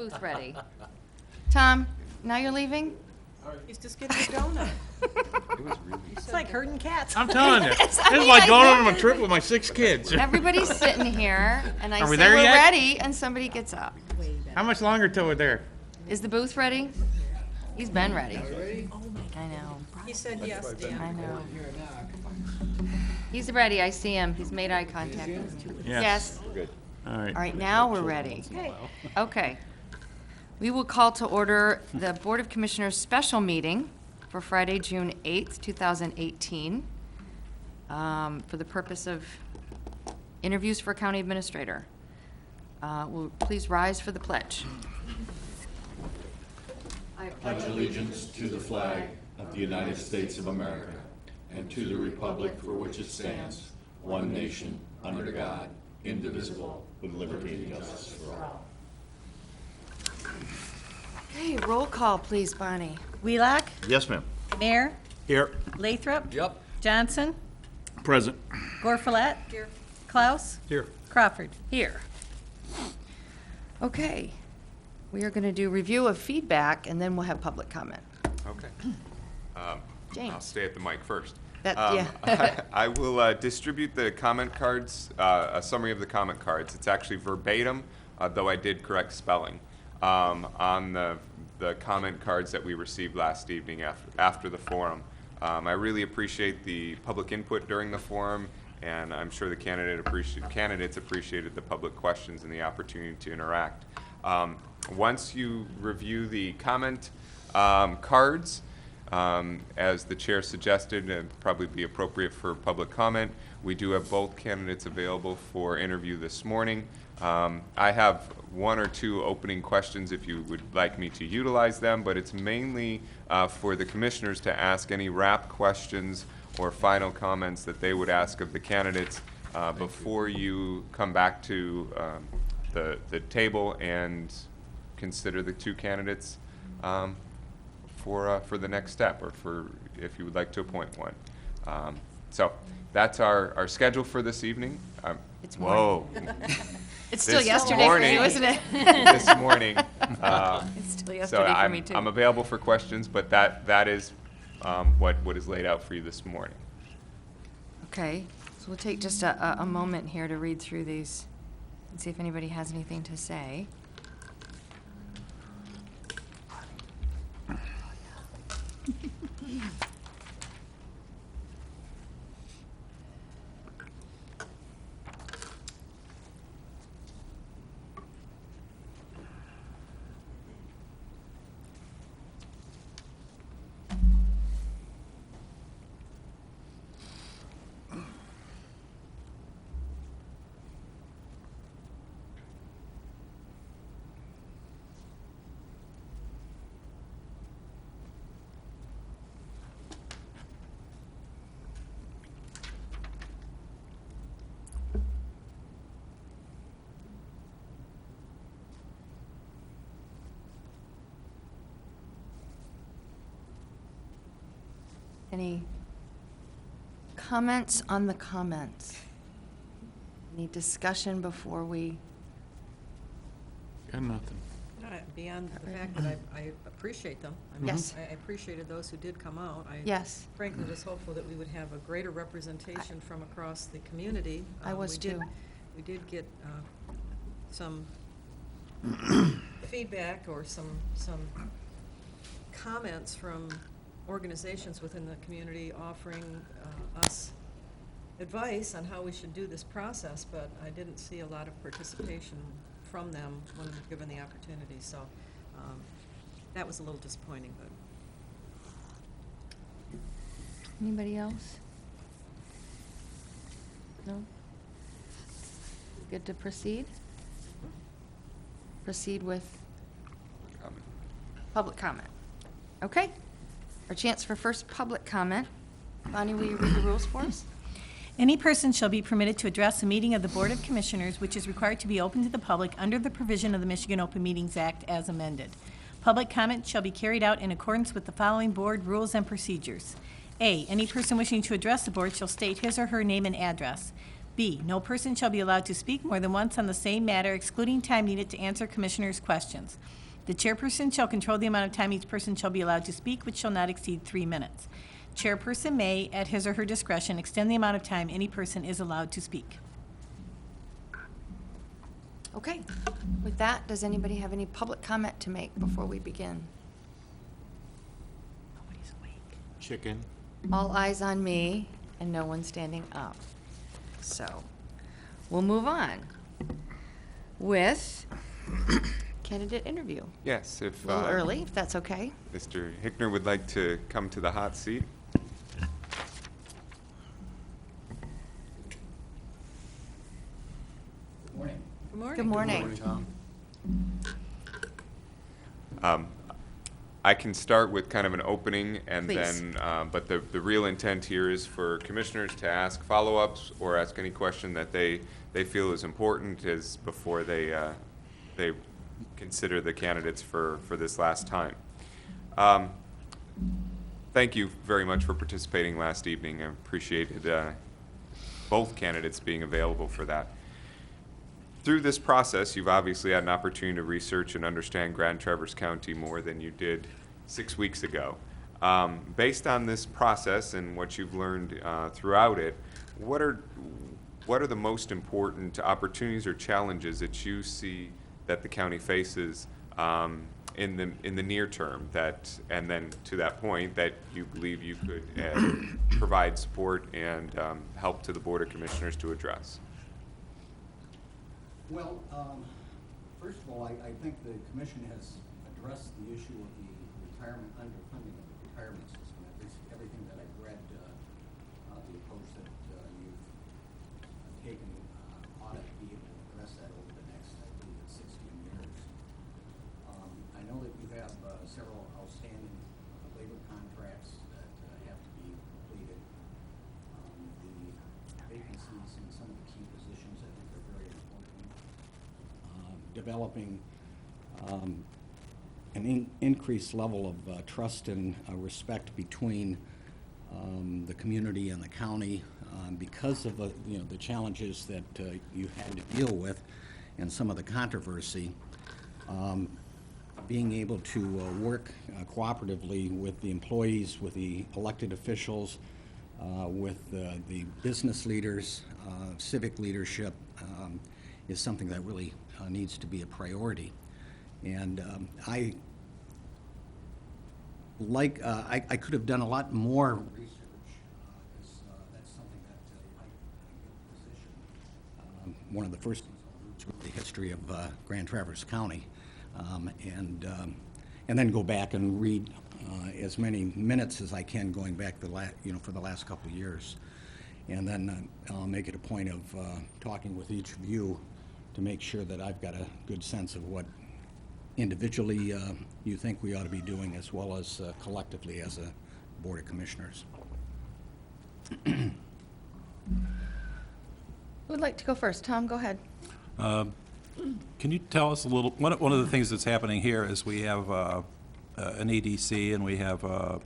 booth ready. Tom, now you're leaving? He's just getting a donut. It's like herding cats. I'm telling you, this is mean, like I going know. on a trip with my 6 kids. Everybody's sitting here, and I Are we say there we're yet? ready, and somebody gets up. How much longer till we're there? Is the booth ready? He's been ready. I know. He said yes, I Dan. know. He's ready. I see him. He's made eye contact. Yes. All right. All right, now we're ready. Okay. We will call to order the Board of Commissioners special meeting for Friday, June 8th, 2018, for the purpose of interviews for county administrator. Will please rise for the pledge. Pledge allegiance to the flag of the United States of America and to the republic for which it stands, one nation, under God, indivisible, with liberty and justice for all. Okay, roll call, please, Bonnie. Wheelock, Yes, ma'am. Mayor, Here. Lathrop. Yep. Johnson, Present. Gorfulet. Here. Klaus, Here. Crawford. Here. Okay. We are going to do review of feedback, and then we'll have public comment. Okay. I'll James. stay at the mic first. That- yeah. I will distribute the comment cards, a summary of the comment cards. It's actually verbatim, though I did correct spelling, on the comment cards that we received last evening after the forum. I really appreciate the public input during the forum, and I'm sure the candidates appreciated the public questions and the opportunity to interact. Once you review the comment cards, as the chair suggested, it'd probably be appropriate for public comment. We do have both candidates available for interview this morning. I have 1 or 2 opening questions if you would like me to utilize them, but it's mainly for the commissioners to ask any wrap questions or final comments that they would ask of the candidates before you come back to the table and consider the 2 candidates for the next step, or for if you would like to appoint one. So that's our schedule for this evening. It's Whoa. It's still This yesterday for you, morning- isn't it? This morning. It's still So yesterday for me, too. I'm available for questions, but that is what is laid out for you this morning. Okay, so we'll take just a moment here to read through these and see if anybody has anything to say. Any comments on the comments? Any discussion before we? Got nothing. Beyond the fact that I appreciate them. I mean, Yes. I appreciated those who did come out. I Yes. frankly was hopeful that we would have a greater representation from across the community. I was We did- too. We did get some feedback or some comments from organizations within the community offering us advice on how we should do this process, but I didn't see a lot of participation from them when given the opportunity, so that was a little disappointing, but. Anybody else? No? Good to proceed? Proceed with public comment. Okay. Our chance for first public comment. Bonnie, will you read the rules for us? Any person shall be permitted to address a meeting of the Board of Commissioners which is required to be open to the public under the provision of the Michigan Open Meetings Act as amended. Public comment shall be carried out in accordance with the following board rules and procedures. A, any person wishing to address the board shall state his or her name and address. B, no person shall be allowed to speak more than once on the same matter, excluding time needed to answer commissioners' questions. The chairperson shall control the amount of time each person shall be allowed to speak, which shall not exceed 3 minutes. Chairperson may, at his or her discretion, extend the amount of time any person is allowed to speak. Okay. With that, does anybody have any public comment to make before we begin? Nobody's awake. Chicken. All eyes on me, and no one standing up. So, we'll move on with candidate interview. Yes, if A little early, if that's okay. Mr. Hickner would like to come to the hot seat. Good morning. Good morning. I can start with kind of an opening, and Please. then, but the real intent here is for commissioners to ask follow-ups or ask any question that they feel is important as before they consider the candidates for this last time. Thank you very much for participating last evening. I appreciated both candidates being available for that. Through this process, you've obviously had an opportunity to research and understand Grand Traverse County more than you did 6 weeks ago. Based on this process and what you've learned throughout it, what are the most important opportunities or challenges that you see that the county faces in the near term, and then to that point, that you believe you could provide support and help to the Board of Commissioners to address? Well, first of all, I think the commission has addressed the issue of the retirement, underfunding of the retirement system. At least everything that I've read, the approach that you've taken ought to be able to address that over the next, I believe it's 16 years. I know that you have several outstanding labor contracts that have to be completed. The vacancies in some of the key positions, I think, are very important. Developing an increased level of trust and respect between the community and the county because of the challenges that you had to deal with and some of the controversy. Being able to work cooperatively with the employees, with the elected officials, with the business leaders, civic leadership is something that really needs to be a priority. And I could have done a lot more research, because that's something that I get the position. One of the first things I'll do is the history of Grand Traverse County, and then go back and read as many minutes as I can going back for the last couple of years. And then I'll make it a point of talking with each of you to make sure that I've got a good sense of what individually you think we ought to be doing, as well as collectively as a Board of Commissioners. Who would like to go first? Tom, go ahead. Can you tell us a little, one of the things that's happening here is we have an EDC and we have a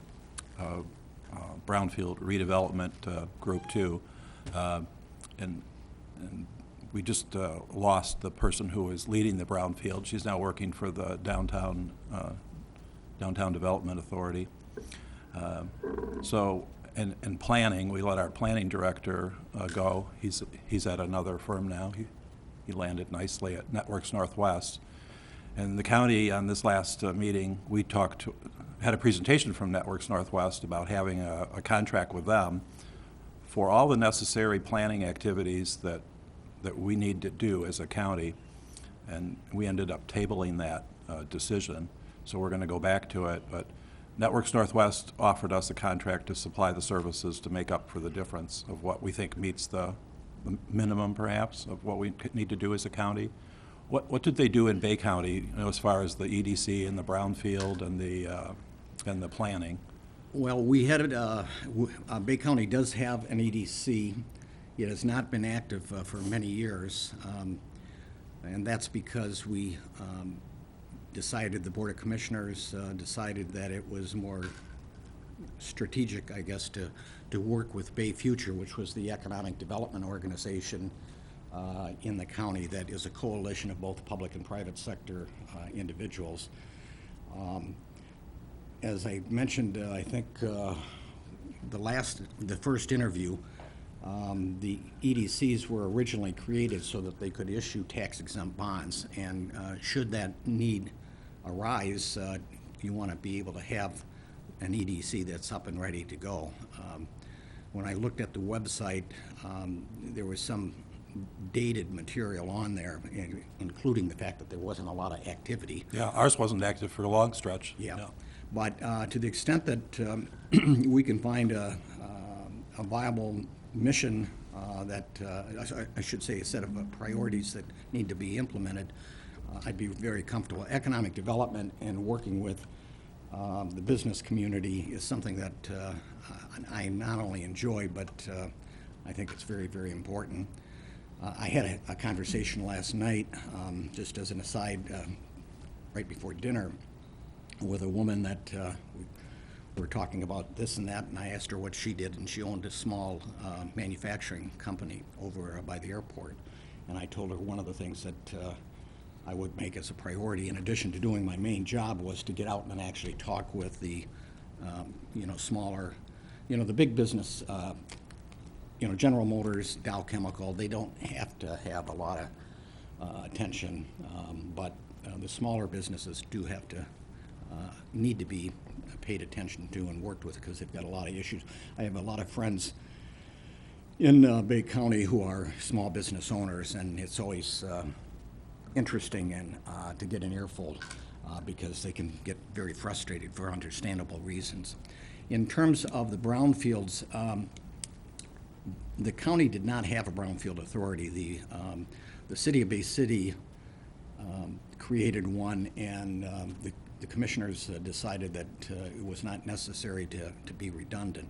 Brownfield redevelopment group too. And we just lost the person who was leading the Brownfield. She's now working for the Downtown Development Authority. So, and planning, we let our planning director go. He's at another firm now. He landed nicely at Networks Northwest. And the county, on this last meeting, we had a presentation from Networks Northwest about having a contract with them for all the necessary planning activities that we need to do as a county. And we ended up tabling that decision. So we're going to go back to it. But Networks Northwest offered us a contract to supply the services to make up for the difference of what we think meets the minimum, perhaps, of what we need to do as a county. What did they do in Bay County, as far as the EDC and the Brownfield and the planning? Well, we had Bay County does have an EDC. It has not been active for many years, and that's because we decided, the Board of Commissioners decided that it was more strategic, I guess, to work with Bay Future, which was the economic development organization in the county that is a coalition of both public and private sector individuals. As I mentioned, I think the first interview, the EDCs were originally created so that they could issue tax-exempt bonds, and should that need arise, you want to be able to have an EDC that's up and ready to go. When I looked at the website, there was some dated material on there, including the fact that there wasn't a lot of activity. Yeah, ours wasn't active for a long stretch. Yeah. No. But to the extent that we can find a viable mission that, I should say, a set of priorities that need to be implemented, I'd be very comfortable. Economic development and working with the business community is something that I not only enjoy, but I think it's very, very important. I had a conversation last night, just as an aside, right before dinner, with a woman that we were talking about this and that, and I asked her what she did, and she owned a small manufacturing company over by the airport. And I told her one of the things that I would make as a priority, in addition to doing my main job, was to get out and actually talk with the, smaller, the big business, General Motors, Dow Chemical. They don't have to have a lot of attention, but the smaller businesses do have to need to be paid attention to and worked with, because they've got a lot of issues. I have a lot of friends in Bay County who are small business owners, and it's always interesting and to get an earful because they can get very frustrated for understandable reasons. In terms of the brownfields, the county did not have a brownfield authority. The city of Bay City created one, and the commissioners decided that it was not necessary to be redundant.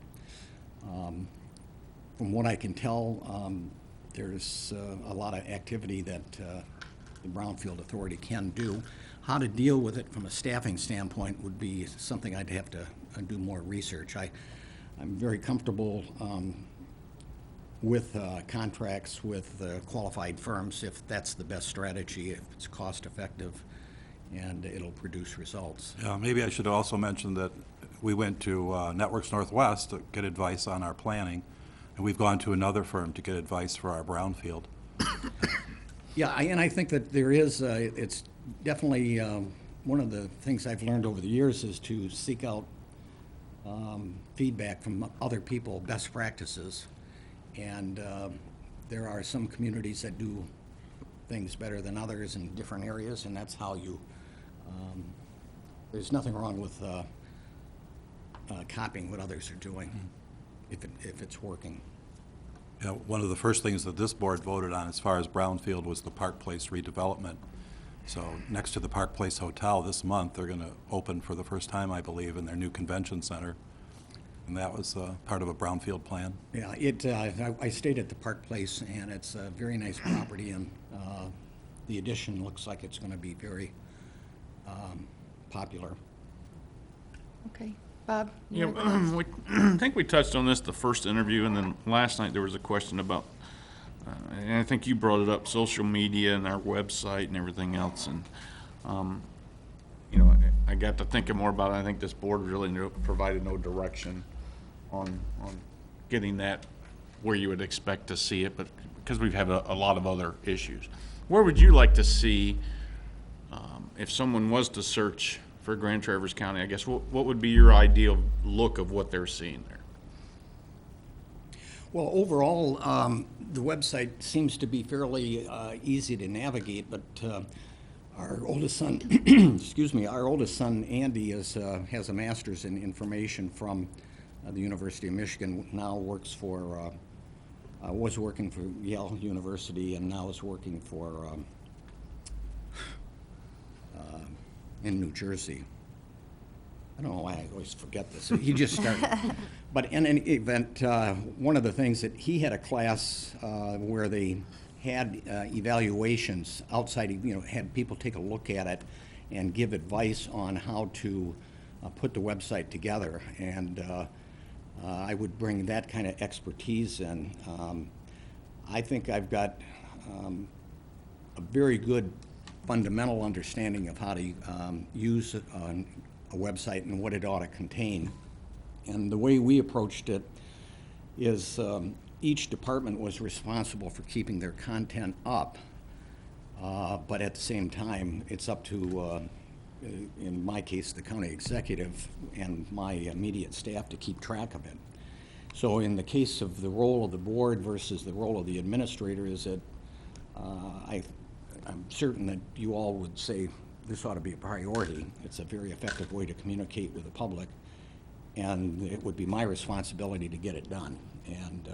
From what I can tell, there's a lot of activity that the Brownfield Authority can do. How to deal with it from a staffing standpoint would be something I'd have to do more research. I'm very comfortable with contracts with qualified firms if that's the best strategy, if it's cost effective and it'll produce results. Yeah, maybe I should also mention that we went to Networks Northwest to get advice on our planning, and we've gone to another firm to get advice for our brownfield. Yeah, and I think that there is, it's definitely one of the things I've learned over the years is to seek out feedback from other people, best practices. And there are some communities that do things better than others in different areas, and that's how you, there's nothing wrong with copying what others are doing if it's working. Yeah, one of the first things that this board voted on as far as brownfield was the Park Place redevelopment. So next to the Park Place Hotel this month, they're going to open for the first time, I believe, in their new convention center. And that was part of a brownfield plan. Yeah, I stayed at the Park Place, and it's a very nice property, and the addition looks like it's going to be very popular. Okay. Bob? Yeah, I think we touched on this the first interview, and then last night there was a question about, and I think you brought it up, social media and our website and everything else. And, I got to thinking more about it. I think this board really provided no direction on getting that where you would expect to see it, but because we've had a lot of other issues. Where would you like to see, if someone was to search for Grand Traverse County, I guess, what would be your ideal look of what they're seeing there? Well, overall, the website seems to be fairly easy to navigate, but our oldest son, our oldest son, Andy, has a master's in information from the University of Michigan, now works for, was working for Yale University, and now is working for, in New Jersey. I don't know why I always forget this. He just started. But in any event, one of the things that he had a class where they had evaluations outside, had people take a look at it and give advice on how to put the website together, and I would bring that kind of expertise in. I think I've got a very good fundamental understanding of how to use a website and what it ought to contain. And the way we approached it is each department was responsible for keeping their content up, but at the same time, it's up to, in my case, the county executive and my immediate staff to keep track of it. So in the case of the role of the board versus the role of the administrator is that I'm certain that you all would say this ought to be a priority. It's a very effective way to communicate with the public, and it would be my responsibility to get it done. And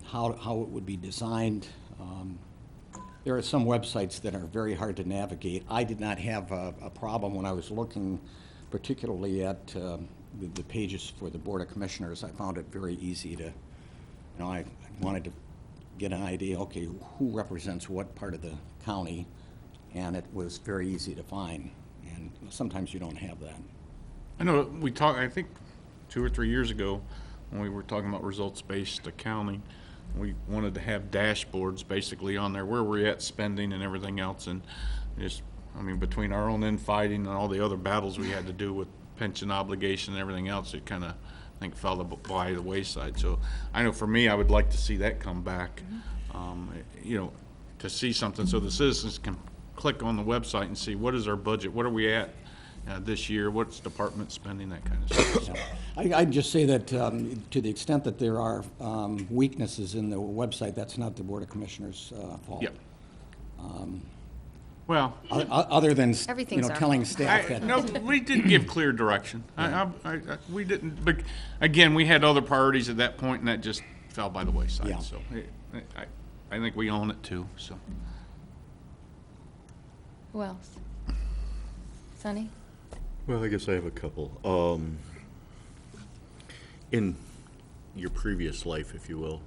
how it would be designed, there are some websites that are very hard to navigate. I did not have a problem when I was looking particularly at the pages for the Board of Commissioners. I found it very easy to, I wanted to get an idea, okay, who represents what part of the county, and it was very easy to find. And sometimes you don't have that. I know we talked, I think 2 or 3 years ago, when we were talking about results-based accounting, we wanted to have dashboards basically on there where we're at spending and everything else. And just, between our own infighting and all the other battles we had to do with pension obligation and everything else, it kind of, I think, fell by the wayside. So I know for me, I would like to see that come back, to see something so the citizens can click on the website and see what is our budget, what are we at this year, what's department spending, that kind of stuff. I'd just say that to the extent that there are weaknesses in the website, that's not the Board of Commissioners' fault. Yep. Well, Other than, Everything's our telling fault. staff that. no, we didn't give clear direction. We didn't, but again, we had other priorities at that point, and that just fell by the Yeah. wayside. So I think we own it too, so. Who else? Sonny? Well, I guess I have a couple. In your previous life, if you will,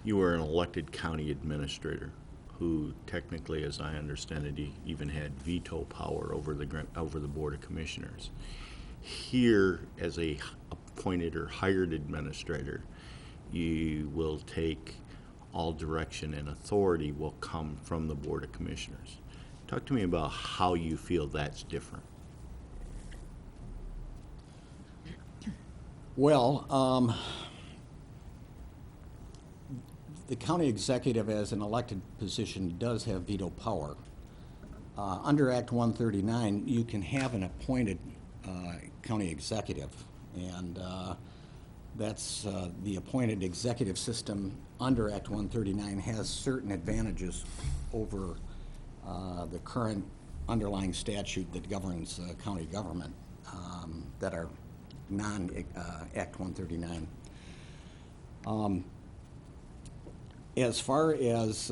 you were an elected county administrator who technically, as I understand it, even had veto power over the Board of Commissioners. Here, as a appointed or hired administrator, you will take all direction and authority will come from the Board of Commissioners. Talk to me about how you feel that's different. Well, the county executive as an elected position does have veto power. Under Act 139, you can have an appointed county executive, and that's the appointed executive system under Act 139 has certain advantages over the current underlying statute that governs county government that are non-Act 139. As far as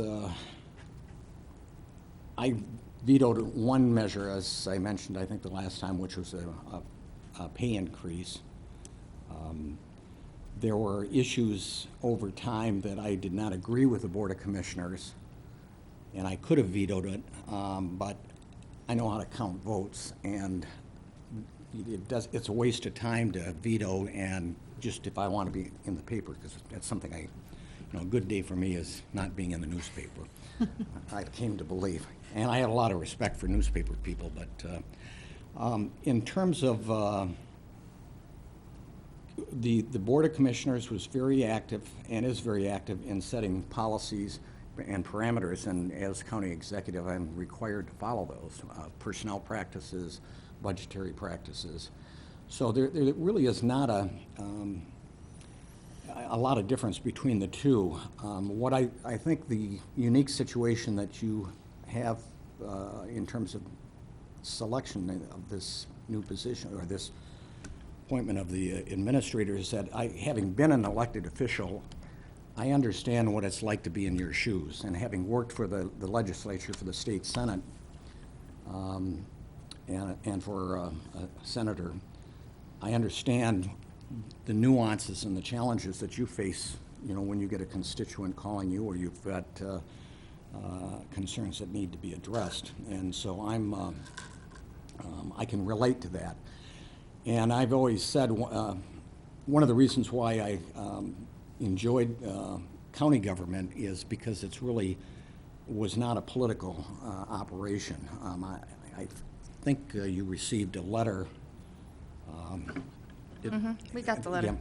I vetoed one measure, as I mentioned, I think the last time, which was a pay increase. There were issues over time that I did not agree with the Board of Commissioners, and I could have vetoed it, but I know how to count votes, and it's a waste of time to veto, and just if I want to be in the paper, because that's something a good day for me is not being in the newspaper. I came to believe, and I had a lot of respect for newspaper people, but in terms of the Board of Commissioners was very active and is very active in setting policies and parameters, and as county executive, I'm required to follow those personnel practices, budgetary practices. So there really is not a lot of difference between the two. What I think the unique situation that you have in terms of selection of this new position or this appointment of the administrator is that having been an elected official, I understand what it's like to be in your shoes, and having worked for the legislature, for the state senate, and for a senator, I understand the nuances and the challenges that you face, when you get a constituent calling you or you've got concerns that need to be addressed. And so I can relate to that. And I've always said, one of the reasons why I enjoyed county government is because it's really was not a political operation. I think you received a letter. We got the letter. Yeah.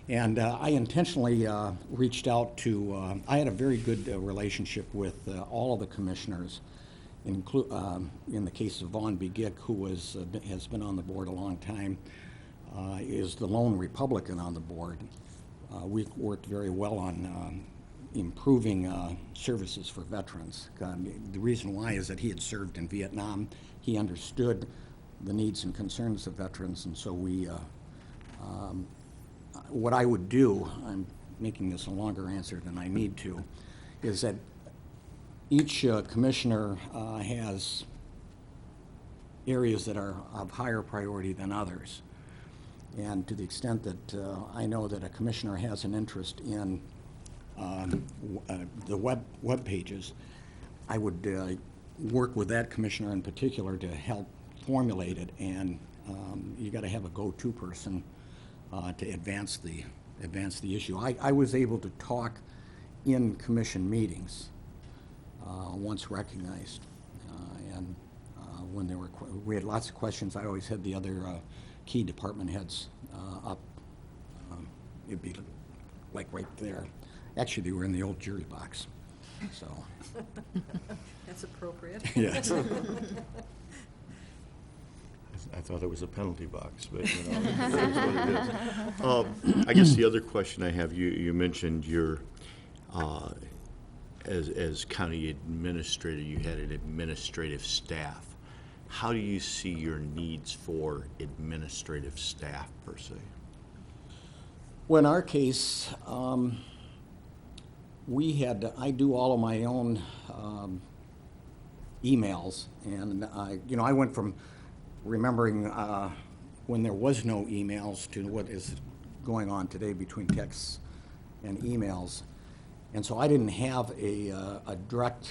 And I intentionally reached out to, I had a very good relationship with all of the commissioners, in the case of Vaughn B. Gick, who has been on the board a long time, is the lone Republican on the board. We've worked very well on improving services for veterans. The reason why is that he had served in Vietnam. He understood the needs and concerns of veterans, and so we, what I would do, I'm making this a longer answer than I need to, is that each commissioner has areas that are of higher priority than others. And to the extent that I know that a commissioner has an interest in the web pages, I would work with that commissioner in particular to help formulate it, and you got to have a go-to person to advance the issue. I was able to talk in commission meetings once recognized, and when there were we had lots of questions, I always had the other key department heads up. It'd be like right there. Actually, they were in the old jury box, so. That's appropriate. Yes. I thought it was a penalty box, but you know, it is what it is. I guess the other question I have, you mentioned your, as county administrator, you had an administrative staff. How do you see your needs for administrative staff per se? Well, in our case, I do all of my own emails, and I went from remembering when there was no emails to what is going on today between texts and emails. And so I didn't have a direct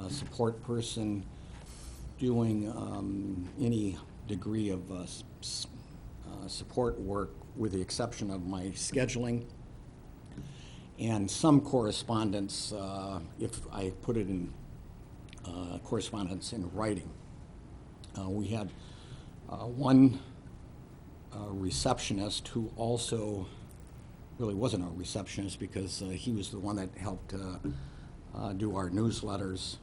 support person doing any degree of support work, with the exception of my scheduling and some correspondence, if I put it in correspondence in writing. We had one receptionist who also really wasn't a receptionist, because he was the one that helped do our newsletters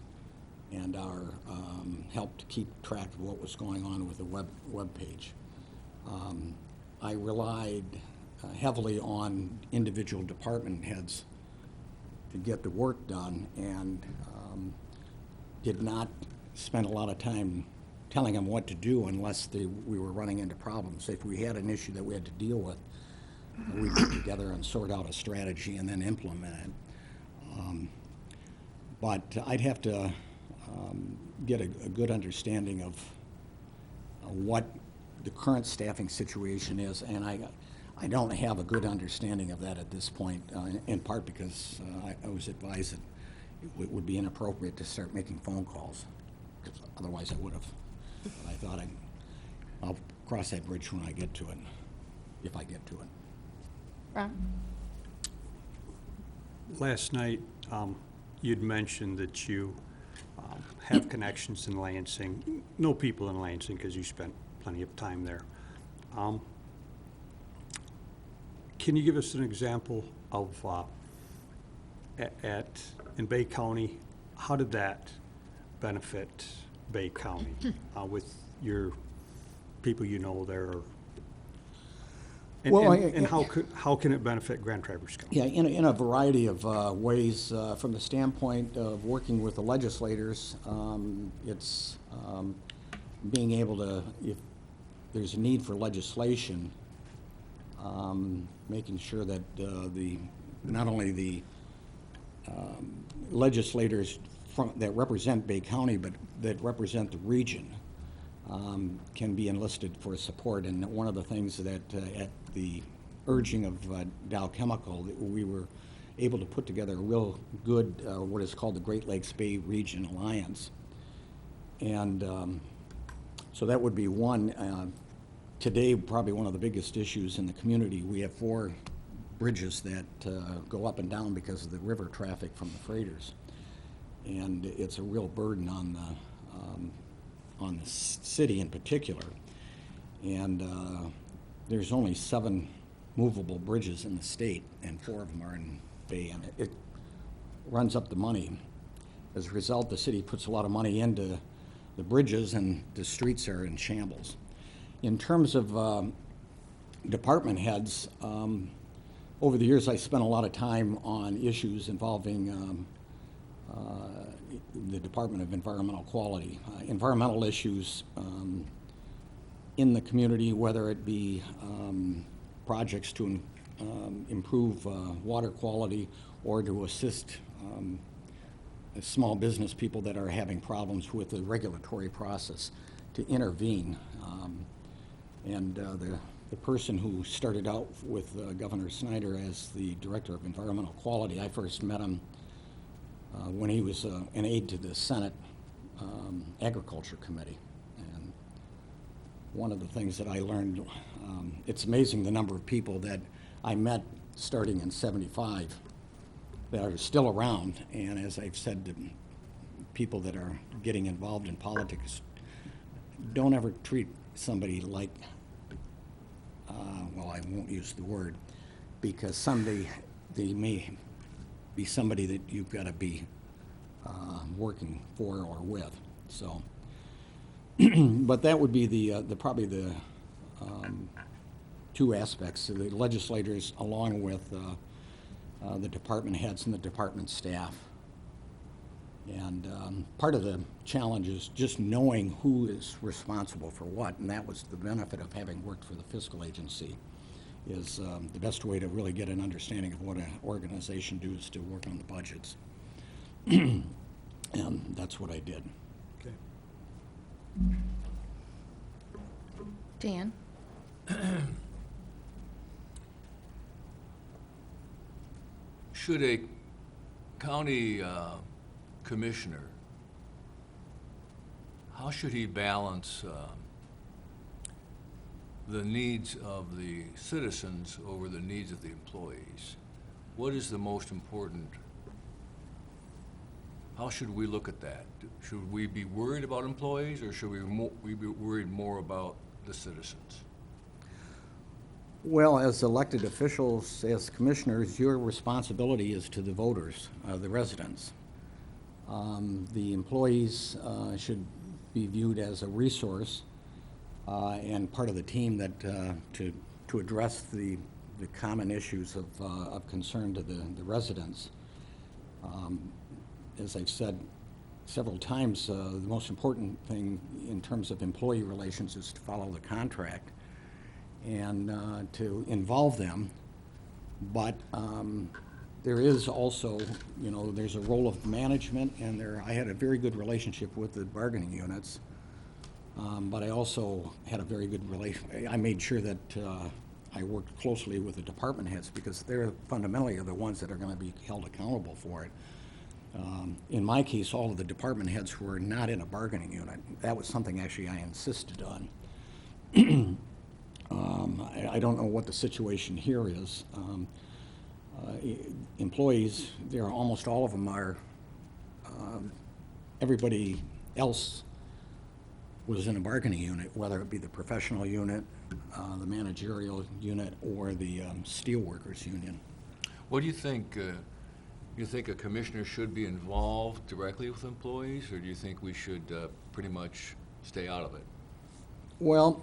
and helped keep track of what was going on with the web page. I relied heavily on individual department heads to get the work done, and did not spend a lot of time telling them what to do unless we were running into problems. If we had an issue that we had to deal with, we'd get together and sort out a strategy and then implement it. But I'd have to get a good understanding of what the current staffing situation is, and I don't have a good understanding of that at this point, in part because I was advised that it would be inappropriate to start making phone calls, because otherwise I would have. But I thought I'll cross that bridge when I get to it, if I get to it. Ron? Last night, you'd mentioned that you have connections in Lansing, know people in Lansing because you spent plenty of time there. Can you give us an example of in Bay County, how did that benefit Bay County with your people you know there? And, Well, and how can it benefit Grand Traverse County? Yeah, in a variety of ways. From the standpoint of working with the legislators, it's being able to, if there's a need for legislation, making sure that not only the legislators that represent Bay County, but that represent the region, can be enlisted for support. And one of the things that at the urging of Dow Chemical, we were able to put together a real good, what is called the Great Lakes Bay Region Alliance. And so that would be one. today, probably one of the biggest issues in the community. We have 4 bridges that go up and down because of the river traffic from the freighters. And it's a real burden on the city in particular. And there's only 7 movable bridges in the state, and 4 of them are in Bay, and it runs up the money. As a result, the city puts a lot of money into the bridges, and the streets are in shambles. In terms of department heads, over the years I spent a lot of time on issues involving the Department of Environmental Quality. Environmental issues in the community, whether it be projects to improve water quality or to assist small business people that are having problems with the regulatory process, to intervene. The person who started out with Governor Snyder as the Director of Environmental Quality, I first met him when he was an aide to the Senate Agriculture Committee. And one of the things that I learned, it's amazing the number of people that I met starting in '75 that are still around. And as I've said to people that are getting involved in politics, don't ever treat somebody like, well, I won't use the word, because someday they may be somebody that you've got to be working for or with. So, but that would be the probably the 2 aspects: the legislators, along with the department heads and the department staff. And part of the challenge is just knowing who is responsible for what, and that was the benefit of having worked for the fiscal agency, is the best way to really get an understanding of what an organization does to work on the budgets. And that's what I did. Okay. Dan? Should a county commissioner, how should he balance the needs of the citizens over the needs of the employees? What is the most important? How should we look at that? Should we be worried about employees, or should we be worried more about the citizens? Well, as elected officials, as commissioners, your responsibility is to the voters, the residents. The employees should be viewed as a resource and part of the team that to address the common issues of concern to the residents. As I've said several times, the most important thing in terms of employee relations is to follow the contract and to involve them. But there is also, there's a role of management, and I had a very good relationship with the bargaining units. But I also had a very good I made sure that I worked closely with the department heads, because they're fundamentally are the ones that are going to be held accountable for it. In my case, all of the department heads were not in a bargaining unit. That was something actually I insisted on. I don't know what the situation here is. Employees, almost all of them are, everybody else was in a bargaining unit, whether it be the professional unit, the managerial unit, or the steelworkers union. What do you think? You think a commissioner should be involved directly with employees, or do you think we should pretty much stay out of it? Well,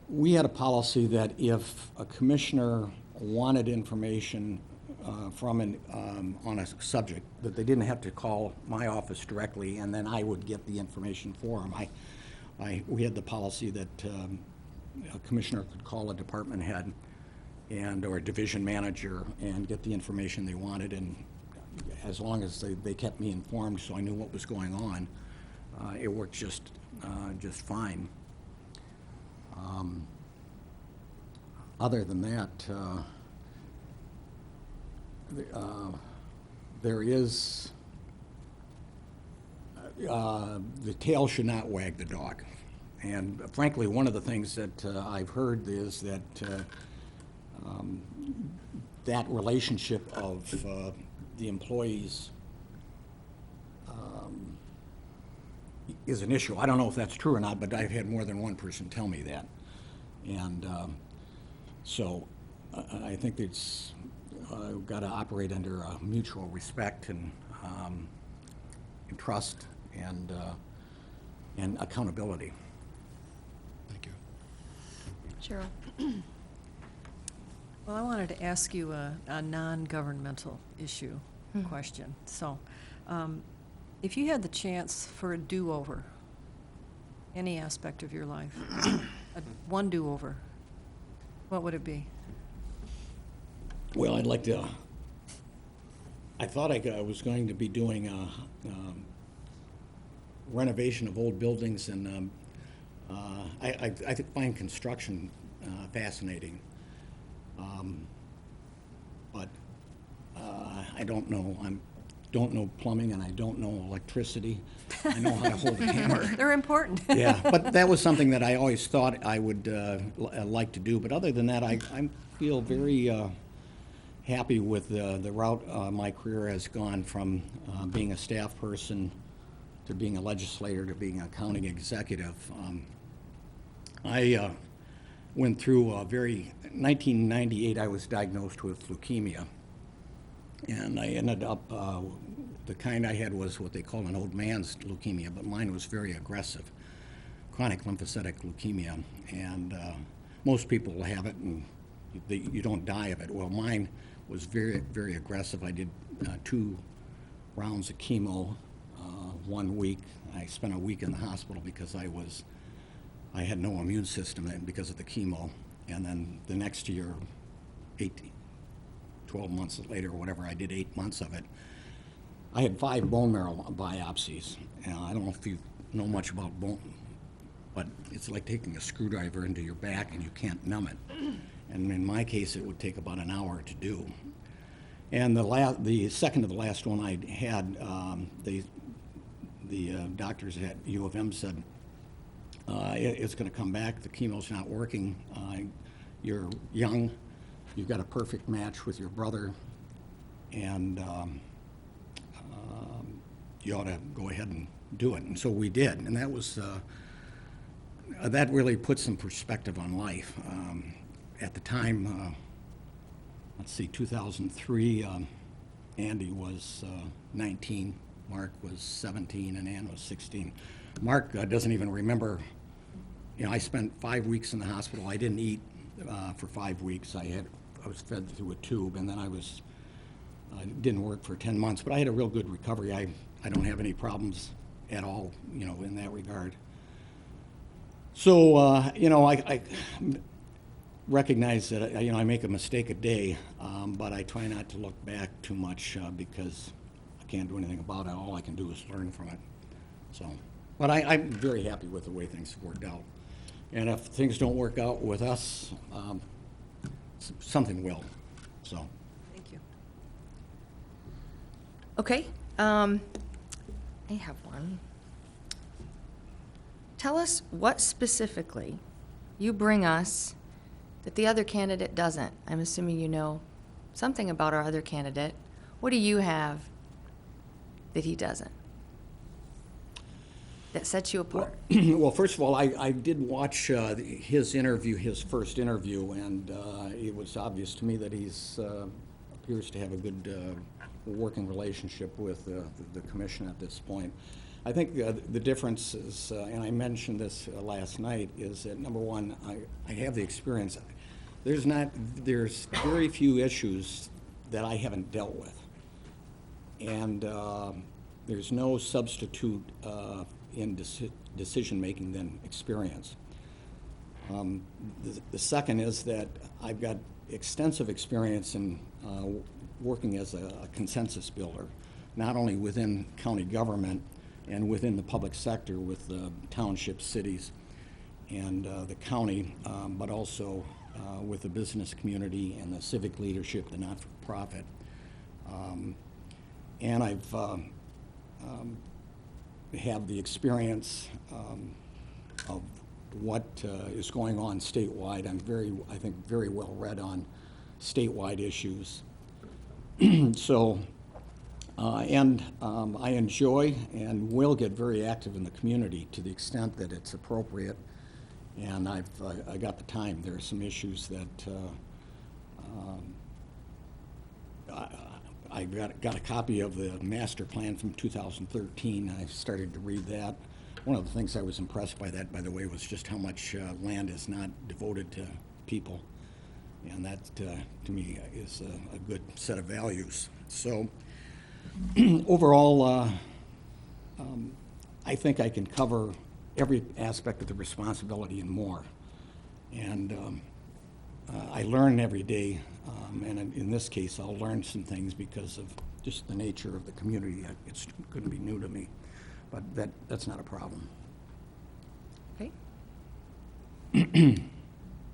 we had a policy that if a commissioner wanted information on a subject, that they didn't have to call my office directly, and then I would get the information for them. We had the policy that a commissioner could call a department head or a division manager and get the information they wanted, and as long as they kept me informed so I knew what was going on, it worked just fine. Other than that, the tail should not wag the dog. And frankly, one of the things that I've heard is that that relationship of the employees is an issue. I don't know if that's true or not, but I've had more than one person tell me that. And so I think it's got to operate under mutual respect and trust and accountability. Thank you. Cheryl? Well, I wanted to ask you a non-governmental issue question. So, if you had the chance for a do-over, any aspect of your life, one do-over, what would it be? Well, I'd like to, I thought I was going to be doing renovation of old buildings, and I find construction fascinating. But I don't know. Don't know plumbing, and I don't know electricity. I know how to hold a hammer. They're important. Yeah, but that was something that I always thought I would like to do. But other than that, I feel very happy with the route my career has gone from being a staff person to being a legislator to being a county executive. I went through 1998, I was diagnosed with leukemia. And I ended up, the kind I had was what they call an old man's leukemia, but mine was very aggressive, chronic lymphocytic leukemia. And most people have it and you don't die of it. Well, mine was very, very aggressive. I did 2 rounds of chemo, 1 week. I spent a week in the hospital because I had no immune system because of the chemo. And then the next year, 12 months later or whatever, I did 8 months of it. I had 5 bone marrow biopsies. I don't know if you know much about bone, but it's like taking a screwdriver into your back and you can't numb it. And in my case, it would take about an hour to do. And the second to the last one I had, the doctors at U of M said, it's going to come back, the chemo's not working, you're young, you've got a perfect match with your brother, and you ought to go ahead and do it. And so we did, and that was, that really put some perspective on life. At the time, let's see, 2003, Andy was 19, Mark was 17, and Ann was 16. Mark doesn't even remember, I spent 5 weeks in the hospital. I didn't eat for 5 weeks. I was fed through a tube, and then I didn't work for 10 months, but I had a real good recovery. I don't have any problems at all, in that regard. So, I recognize that, I make a mistake a day, but I try not to look back too much because I can't do anything about it. All I can do is learn from it. So, but I'm very happy with the way things have worked out. And if things don't work out with us, something will, so. Thank you. Okay, I have one. Tell us what specifically you bring us that the other candidate doesn't. I'm assuming you know something about our other candidate. What do you have that he doesn't, that sets you apart? Well, first of all, I did watch his interview, his first interview, and it was obvious to me that he's appears to have a good working relationship with the commission at this point. I think the difference is, and I mentioned this last night, is that number one, I have the experience. There's very few issues that I haven't dealt with, and there's no substitute in decision-making than experience. The second is that I've got extensive experience in working as a consensus builder, not only within county government and within the public sector with the townships, cities, and the county, but also with the business community and the civic leadership, the not-for-profit. And I've have the experience of what is going on statewide. I'm I think, very well read on statewide issues. So, I enjoy and will get very active in the community to the extent that it's appropriate. And I got the time. There are some issues that I got a copy of the master plan from 2013. I started to read that. One of the things I was impressed by that, by the way, was just how much land is not devoted to people. And that, to me, is a good set of values. So, overall, I think I can cover every aspect of the responsibility and more. And I learn every day, and in this case, I'll learn some things because of just the nature of the community. It's going to be new to me, but that's not a problem. Okay.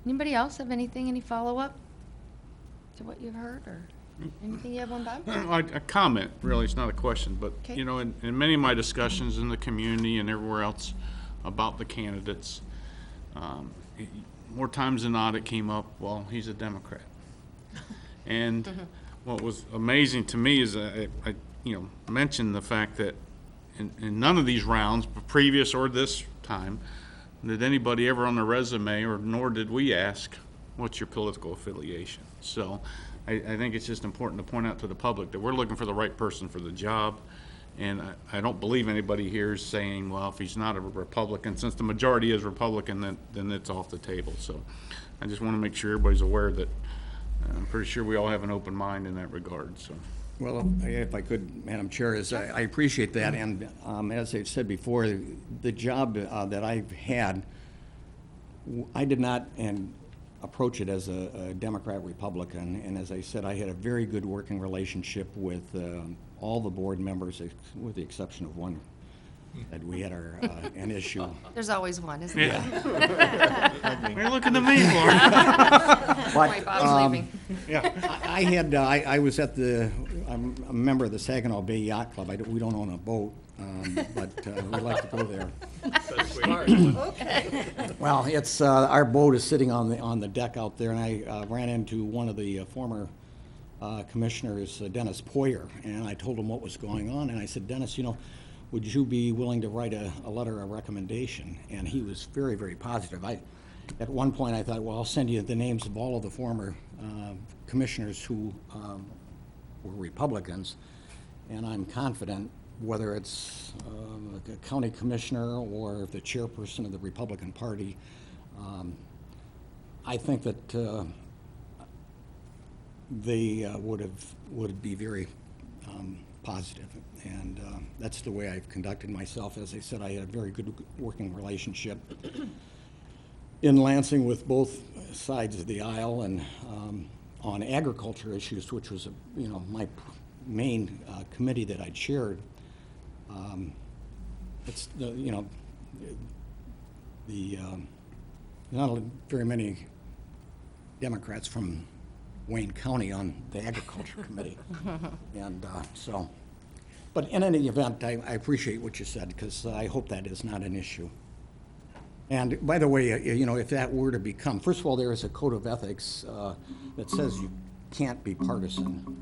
Anybody else have anything, any follow-up to what you've heard, or anything you have on, Bob? A comment, really, it's not a question, but, Okay. you know, in many of my discussions in the community and everywhere else about the candidates, more times than not, it came up, well, he's a Democrat. And what was amazing to me is I mentioned the fact that in none of these rounds, previous or this time, did anybody ever on their resume, or nor did we ask, what's your political affiliation? So I think it's just important to point out to the public that we're looking for the right person for the job. And I don't believe anybody here is saying, well, if he's not a Republican, since the majority is Republican, then it's off the table. So I just want to make sure everybody's aware that I'm pretty sure we all have an open mind in that regard, so. Well, if I could, Madam Chair, I appreciate that, and as I've said before, the job that I've had, I did not approach it as a Democrat-Republican, and as I said, I had a very good working relationship with all the board members, with the exception of one, that we had an issue. There's always one, isn't there? What are you looking to me for? Wait, Bob's leaving. I was at I'm a member of the Saginaw Bay Yacht Club. We don't own a boat, but we like to go there. Okay. Well, it's, our boat is sitting on the deck out there, and I ran into one of the former commissioners, Dennis Poyer, and I told him what was going on, and I said, Dennis, would you be willing to write a letter of recommendation? And he was very, very positive. At one point, I thought, well, I'll send you the names of all of the former commissioners who were Republicans, and I'm confident, whether it's a county commissioner or the chairperson of the Republican Party, I think that they would be very positive. And that's the way I've conducted myself. As I said, I had a very good working relationship in Lansing with both sides of the aisle, and on agriculture issues, which was my main committee that I chaired. It's not very many Democrats from Wayne County on the agriculture committee, and so. But in any event, I appreciate what you said, because I hope that is not an issue. And by the way, if that were to become, first of all, there is a code of ethics that says you can't be partisan.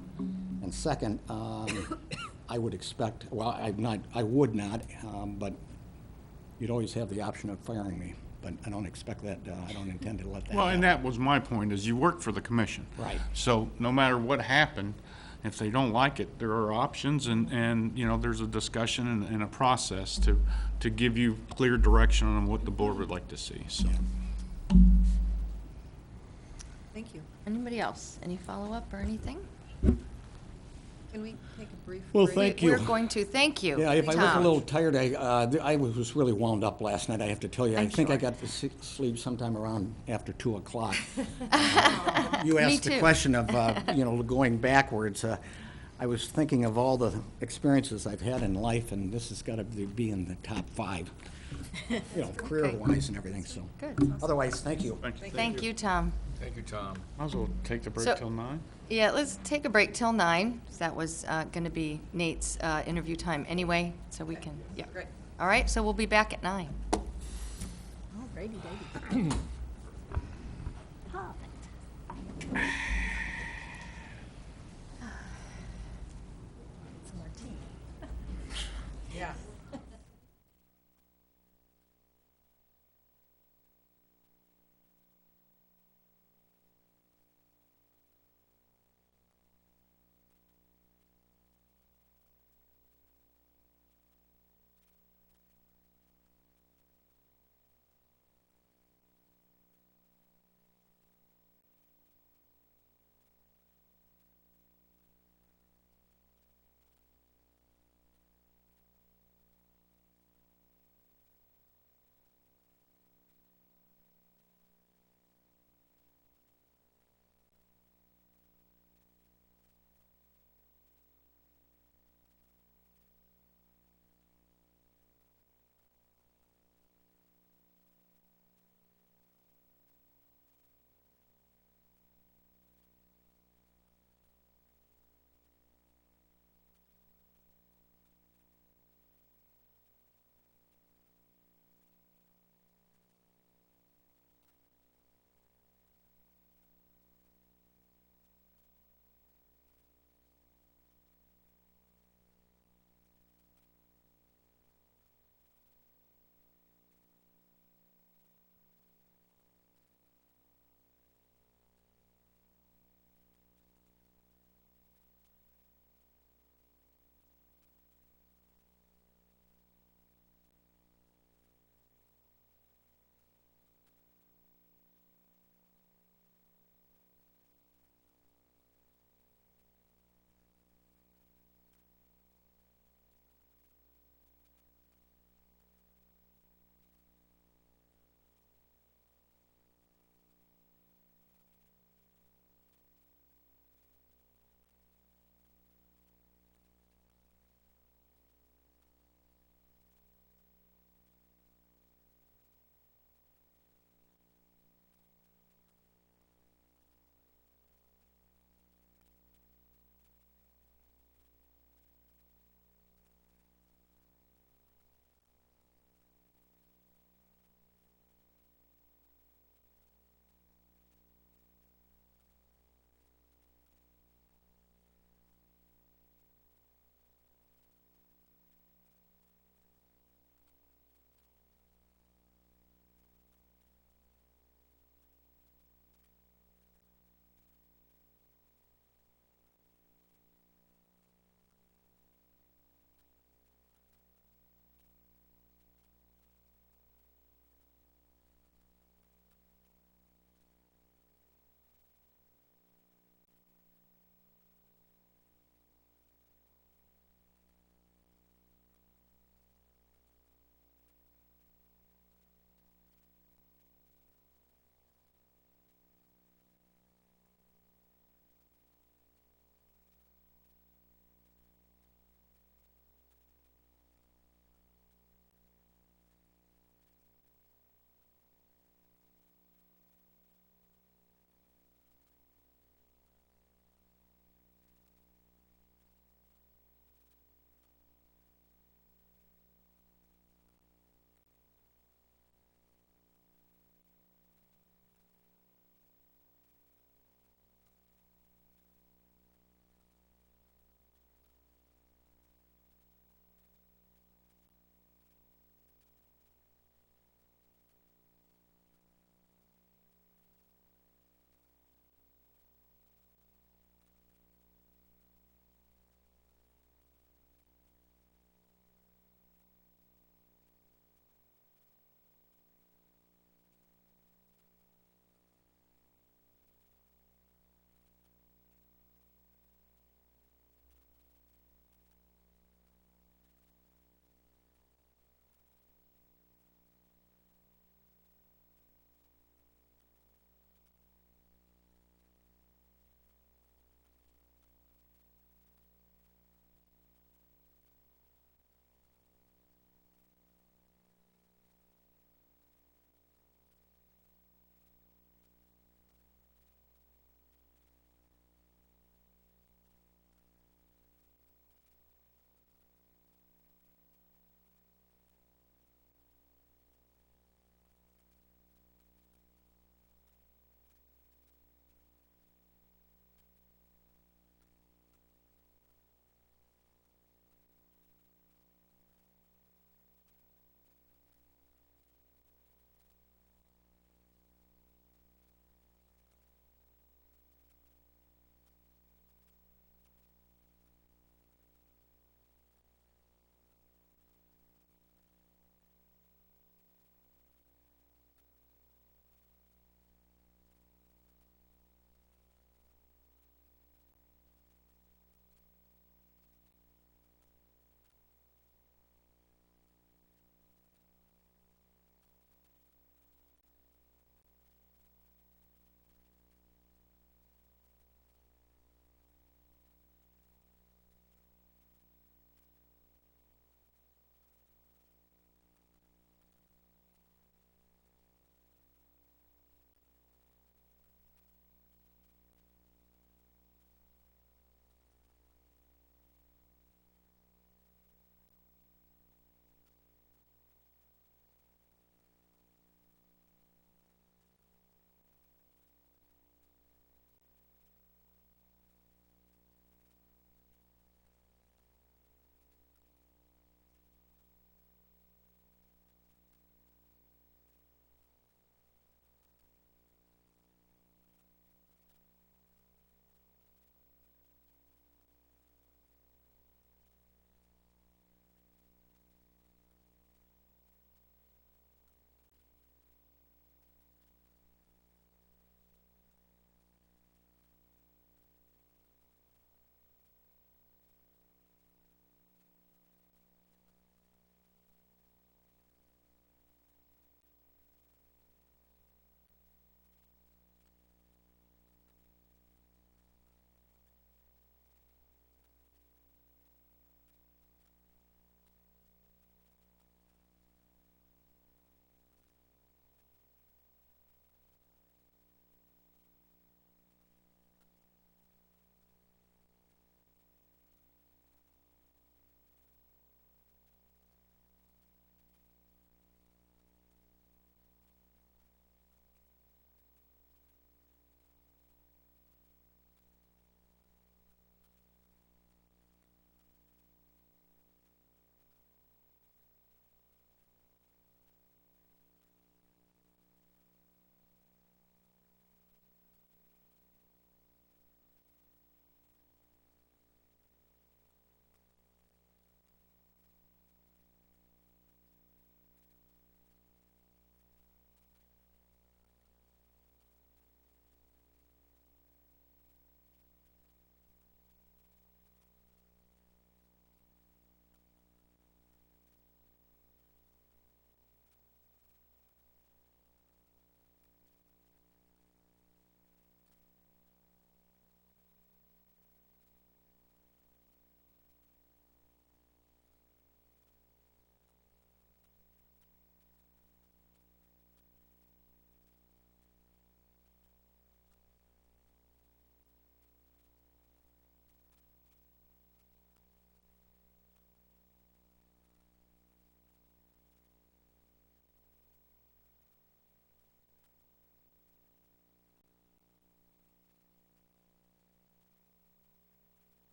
And second, I would expect, well, I would not, but you'd always have the option of firing me. But I don't expect that, I don't intend to let that Well, and happen. that was my point, is you work for the commission. Right. So no matter what happened, if they don't like it, there are options, and there's a discussion and a process to give you clear direction on what the board would like to see, so. Thank you. Anybody else? Any follow-up or anything? Can we take a brief Well, break? thank you. We're going to, thank you. Yeah, if I look a Tom. little tired, I was really wound up last night, I have to tell you. I I'm think I sure. got to sleep sometime around after 2 o'clock. You Me asked the too. question of, going backwards. I was thinking of all the experiences I've had in life, and this has got to be in the top 5, career-wise and everything, so. Good. Otherwise, thank you. Thank you, Tom. Thank you, Tom. Might as well take the break So- till 9. Yeah, let's take a break till 9. That was going to be Nate's interview time anyway, so we can, yeah. Great. All right, so we'll be back at 9. Oh, righty, righty. Some more tea. Yeah.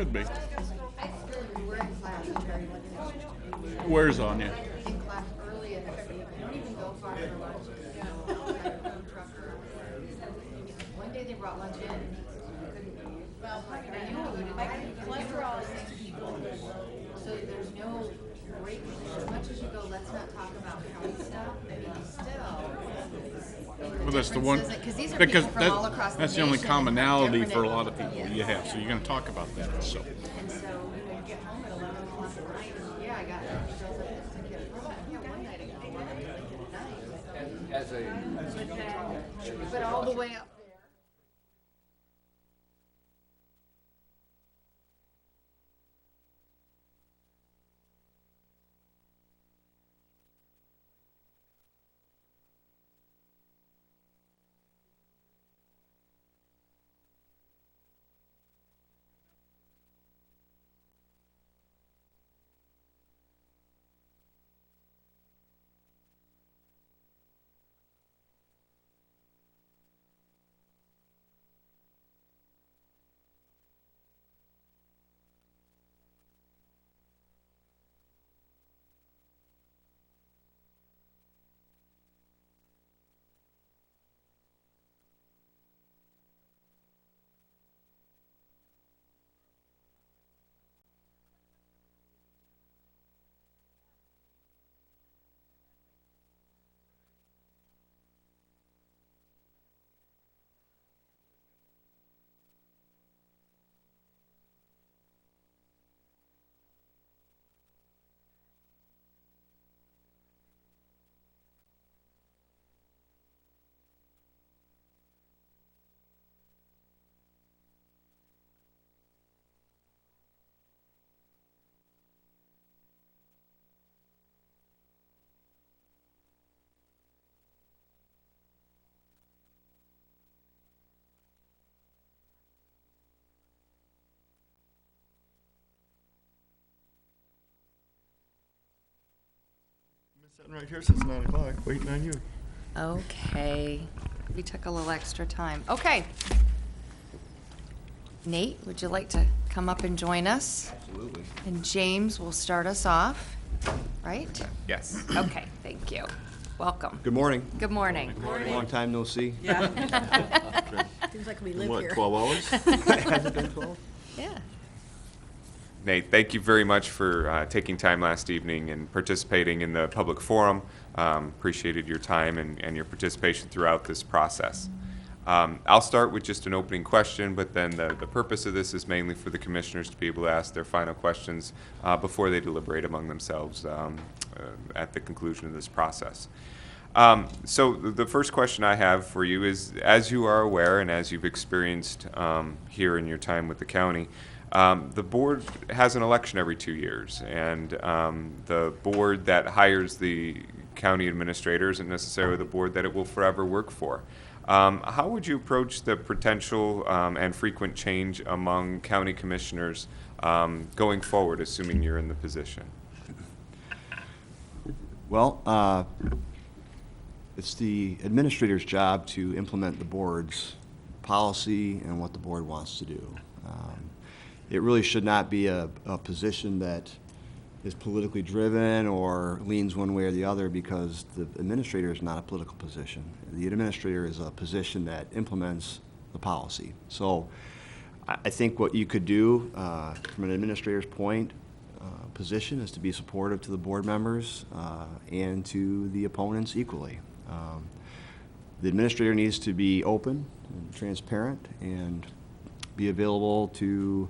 Could be. We're in class very much. Where's on you? In class early and we don't even go far for lunch. One day they brought lunch in. Well, I know, cholesterol is people. So there's no break. As much as you go, let's not talk about county stuff. I mean, still. Well, that's the one, Because these are because people from all across the that's the only nation and have commonality different for a lot of opinions. people you have, so you're gonna talk about that, so. And so, you get home at 11 o'clock at night, and yeah, I got shows up to get home. Yeah, one night I got 11 at night. As a, But all the way up there. Sitting right here since 9 o'clock, waiting on you. Okay, we took a little extra time. Okay. Nate, would you like to come up and join us? Absolutely. And James will start us off, right? Yes. Okay, thank you. Welcome. Good morning. Good morning. Long time no see. Yeah. Seems like we live What, here. 12 hours? Has it been 12? Yeah. Nate, thank you very much for taking time last evening and participating in the public forum. Appreciated your time and your participation throughout this process. I'll start with just an opening question, but then the purpose of this is mainly for the commissioners to be able to ask their final questions before they deliberate among themselves at the conclusion of this process. So the first question I have for you is, as you are aware and as you've experienced here in your time with the county, the board has an election every 2 years, and the board that hires the county administrator isn't necessarily the board that it will forever work for. How would you approach the potential and frequent change among county commissioners going forward, assuming you're in the position? Well, it's the administrator's job to implement the board's policy and what the board wants to do. It really should not be a position that is politically driven or leans one way or the other, because the administrator is not a political position. The administrator is a position that implements the policy. So I think what you could do from an administrator's position is to be supportive to the board members and to the opponents equally. The administrator needs to be open and transparent and be available to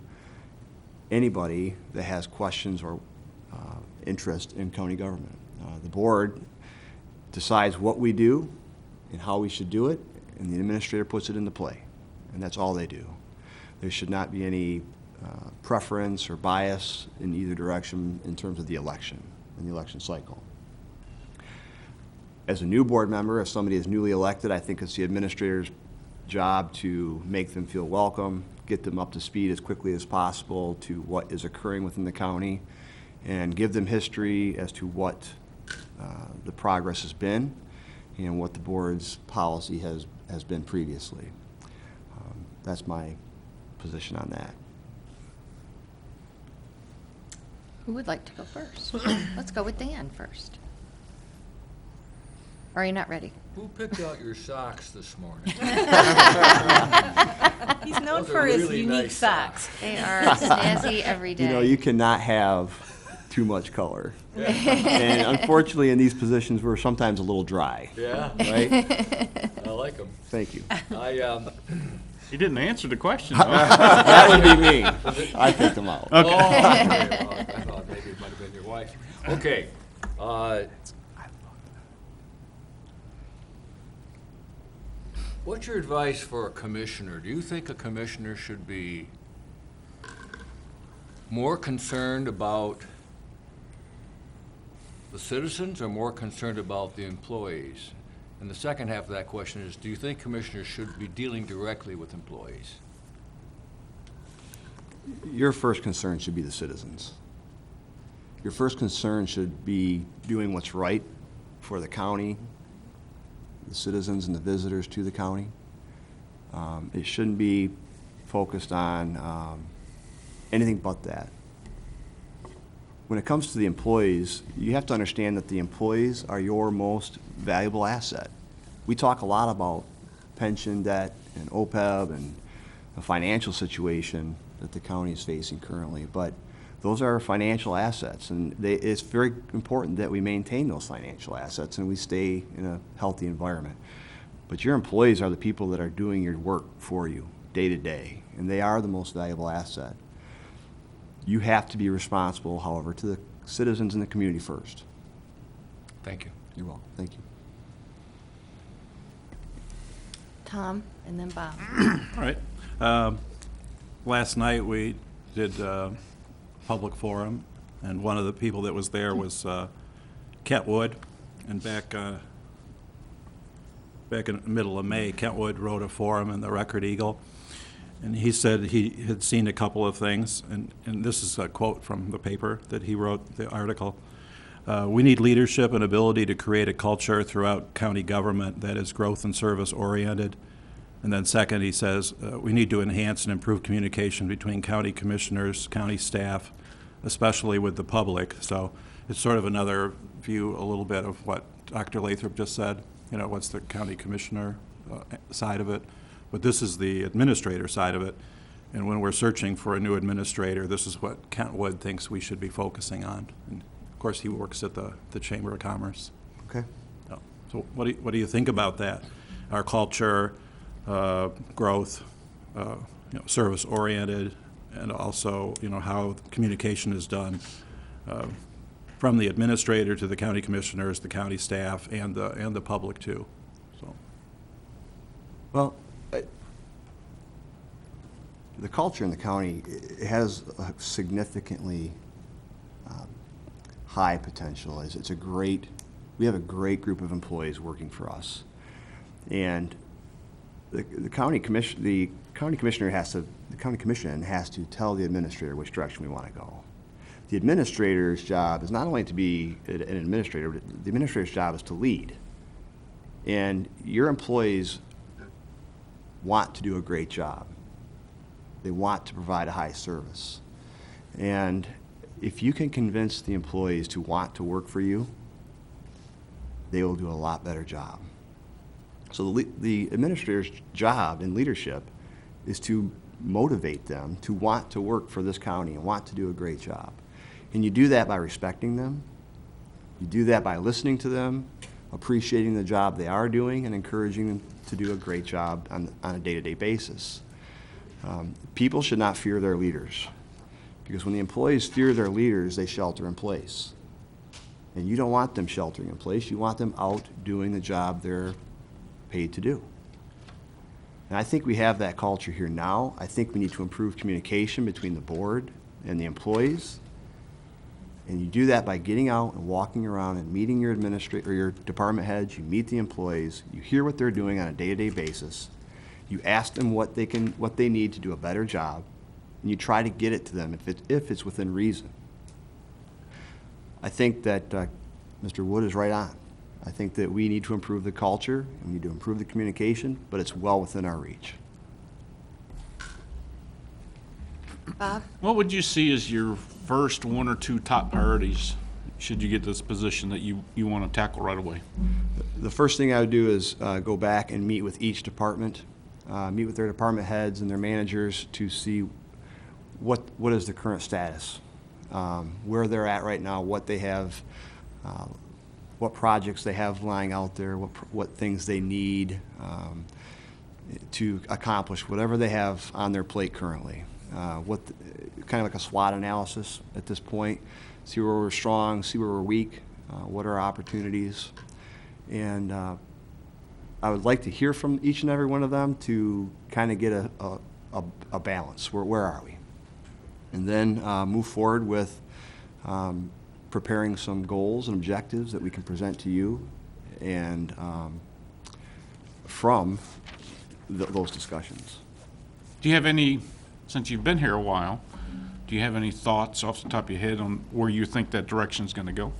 anybody that has questions or interest in county government. The board decides what we do and how we should do it, and the administrator puts it into play, and that's all they do. There should not be any preference or bias in either direction in terms of the election and the election cycle. As a new board member, if somebody is newly elected, I think it's the administrator's job to make them feel welcome, get them up to speed as quickly as possible to what is occurring within the county, and give them history as to what the progress has been and what the board's policy has been previously. That's my position on that. Who would like to go first? Let's go with Dan first. Or are you not ready? Who picked out your socks this morning? He's known Those are for his really unique nice socks. They are snazzy every day. You know, you cannot have too much color. And unfortunately, in these positions, we're sometimes a little dry, Yeah, right? I like them. Thank you. You didn't answer the question, though. That would be me. I picked them out. Oh, okay, well, I thought maybe it might have been your wife. Okay. What's your advice for a commissioner? Do you think a commissioner should be more concerned about the citizens or more concerned about the employees? And the second half of that question is, do you think commissioners should be dealing directly with employees? Your first concern should be the citizens. Your first concern should be doing what's right for the county, the citizens and the visitors to the county. It shouldn't be focused on anything but that. When it comes to the employees, you have to understand that the employees are your most valuable asset. We talk a lot about pension debt and OPEB and the financial situation that the county is facing currently, but those are financial assets, and it's very important that we maintain those financial assets and we stay in a healthy environment. But your employees are the people that are doing your work for you day to day, and they are the most valuable asset. You have to be responsible, however, to the citizens and the community first. Thank you. You're welcome. Thank you. Tom, and then Bob. All right. Last night, we did public forum, and one of the people that was there was Kent Wood. And back in the middle of May, Kent Wood wrote a forum in the Record Eagle, and he said he had seen a couple of things, and this is a quote from the paper that he wrote, the article. We need leadership and ability to create a culture throughout county government that is growth and service oriented. And then second, he says, we need to enhance and improve communication between county commissioners, county staff, especially with the public. So it's sort of another view, a little bit of what Dr. Lathrop just said. You know, what's the county commissioner side of it? But this is the administrator side of it. And when we're searching for a new administrator, this is what Kent Wood thinks we should be focusing on. And of course, he works at the Chamber of Commerce. Okay. So what do you think about that? Our culture, growth, service-oriented, and also, how communication is done from the administrator to the county commissioners, the county staff, and the public too. So, Well, the culture in the county has a significantly high potential. We have a great group of employees working for us, and the county commissioner has to tell the administrator which direction we want to go. The administrator's job is not only to be an administrator, but the administrator's job is to lead. And your employees want to do a great job. They want to provide a high service. And if you can convince the employees to want to work for you, they will do a lot better job. So the administrator's job in leadership is to motivate them to want to work for this county and want to do a great job. And you do that by respecting them. You do that by listening to them, appreciating the job they are doing, and encouraging them to do a great job on a day-to-day basis. People should not fear their leaders, because when the employees fear their leaders, they shelter in place. And you don't want them sheltering in place. You want them out doing the job they're paid to do. And I think we have that culture here now. I think we need to improve communication between the board and the employees. And you do that by getting out and walking around and meeting your administrator or your department heads. You meet the employees. You hear what they're doing on a day-to-day basis. You ask them what they need to do a better job, and you try to get it to them if it's within reason. I think that Mr. Wood is right on. I think that we need to improve the culture, and we need to improve the communication, but it's well within our reach. Bob? What would you see as your first one or two top priorities, should you get this position, that you want to tackle right away? The first thing I would do is go back and meet with each department, meet with their department heads and their managers to see what is the current status, where they're at right now, what they have, what projects they have lying out there, what things they need to accomplish whatever they have on their plate currently. Kind of like a SWOT analysis at this point, see where we're strong, see where we're weak, what are our opportunities. And I would like to hear from each and every one of them to kind of get a balance. Where are we? And then move forward with preparing some goals and objectives that we can present to you, and from those discussions. Do you have any, since you've been here a while, do you have any thoughts off the top of your head on where you think that direction's going to go?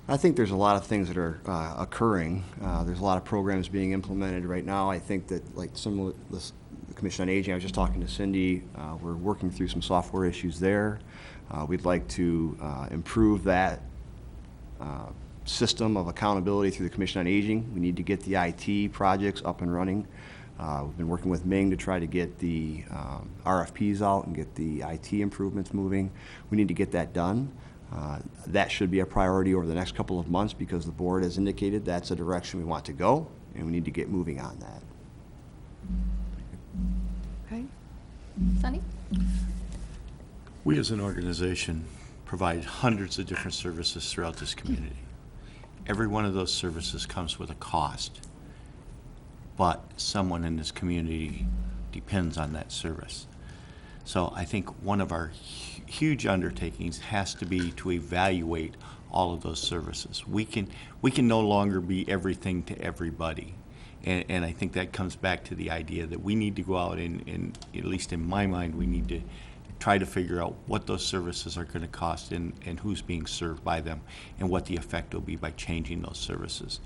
I think there's a lot of things that are occurring. There's a lot of programs being implemented right now. I think that, like some of the Commission on Aging, I was just talking to Cindy, we're working through some software issues there. We'd like to improve that system of accountability through the Commission on Aging. We need to get the IT projects up and running. We've been working with Ming to try to get the RFPs out and get the IT improvements moving. We need to get that done. That should be a priority over the next couple of months, because the board has indicated that's a direction we want to go, and we need to get moving on that. Okay. Sunny? We as an organization provide hundreds of different services throughout this community. Every one of those services comes with a cost, but someone in this community depends on that service. So I think one of our huge undertakings has to be to evaluate all of those services. We can no longer be everything to everybody. And I think that comes back to the idea that we need to go out and at least in my mind, we need to try to figure out what those services are going to cost and who's being served by them, and what the effect will be by changing those services.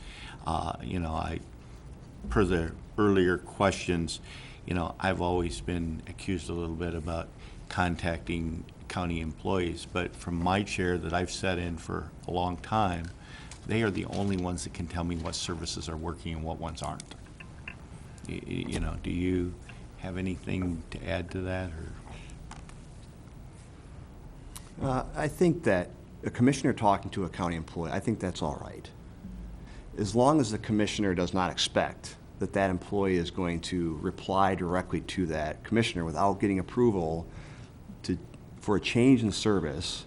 Per the earlier questions, I've always been accused a little bit about contacting county employees, but from my chair that I've sat in for a long time, they are the only ones that can tell me what services are working and what ones aren't. Do you have anything to add to that? Or? I think that a commissioner talking to a county employee, I think that's all right. As long as the commissioner does not expect that that employee is going to reply directly to that commissioner without getting approval for a change in service,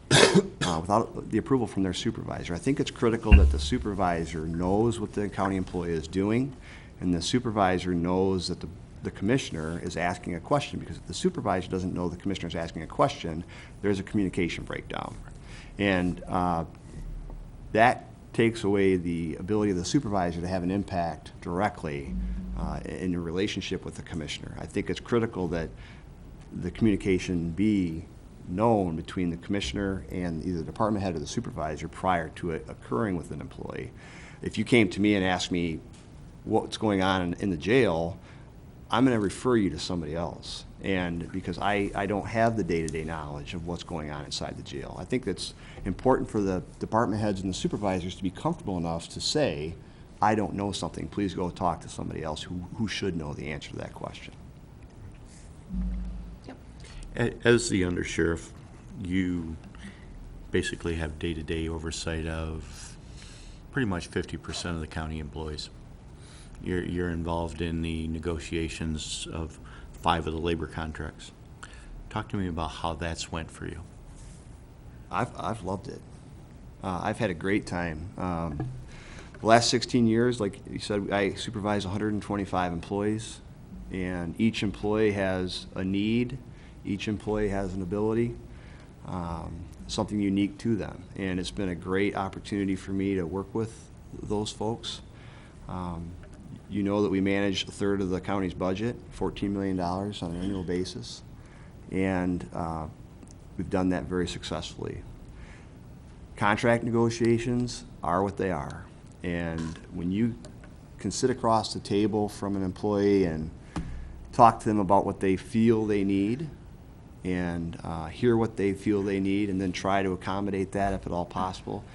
without the approval from their supervisor. I think it's critical that the supervisor knows what the county employee is doing, and the supervisor knows that the commissioner is asking a question, because if the supervisor doesn't know the commissioner is asking a question, there's a communication breakdown. And that takes away the ability of the supervisor to have an impact directly in a relationship with the commissioner. I think it's critical that the communication be known between the commissioner and either the department head or the supervisor prior to it occurring with an employee. If you came to me and asked me what's going on in the jail, I'm going to refer you to somebody else, and because I don't have the day-to-day knowledge of what's going on inside the jail. I think that's important for the department heads and the supervisors to be comfortable enough to say, I don't know something, please go talk to somebody else who should know the answer to that question. As the undersheriff, you basically have day-to-day oversight of pretty much 50% of the county employees. You're involved in the negotiations of 5 of the labor contracts. Talk to me about how that's went for you. I've loved it. I've had a great time. The last 16 years, like you said, I supervise 125 employees, and each employee has a need. Each employee has an ability, something unique to them. And it's been a great opportunity for me to work with those folks. You know that we manage a third of the county's budget, $14 million on an annual basis. And we've done that very successfully. Contract negotiations are what they are. And when you can sit across the table from an employee and talk to them about what they feel they need, and hear what they feel they need, and then try to accommodate that if at all possible.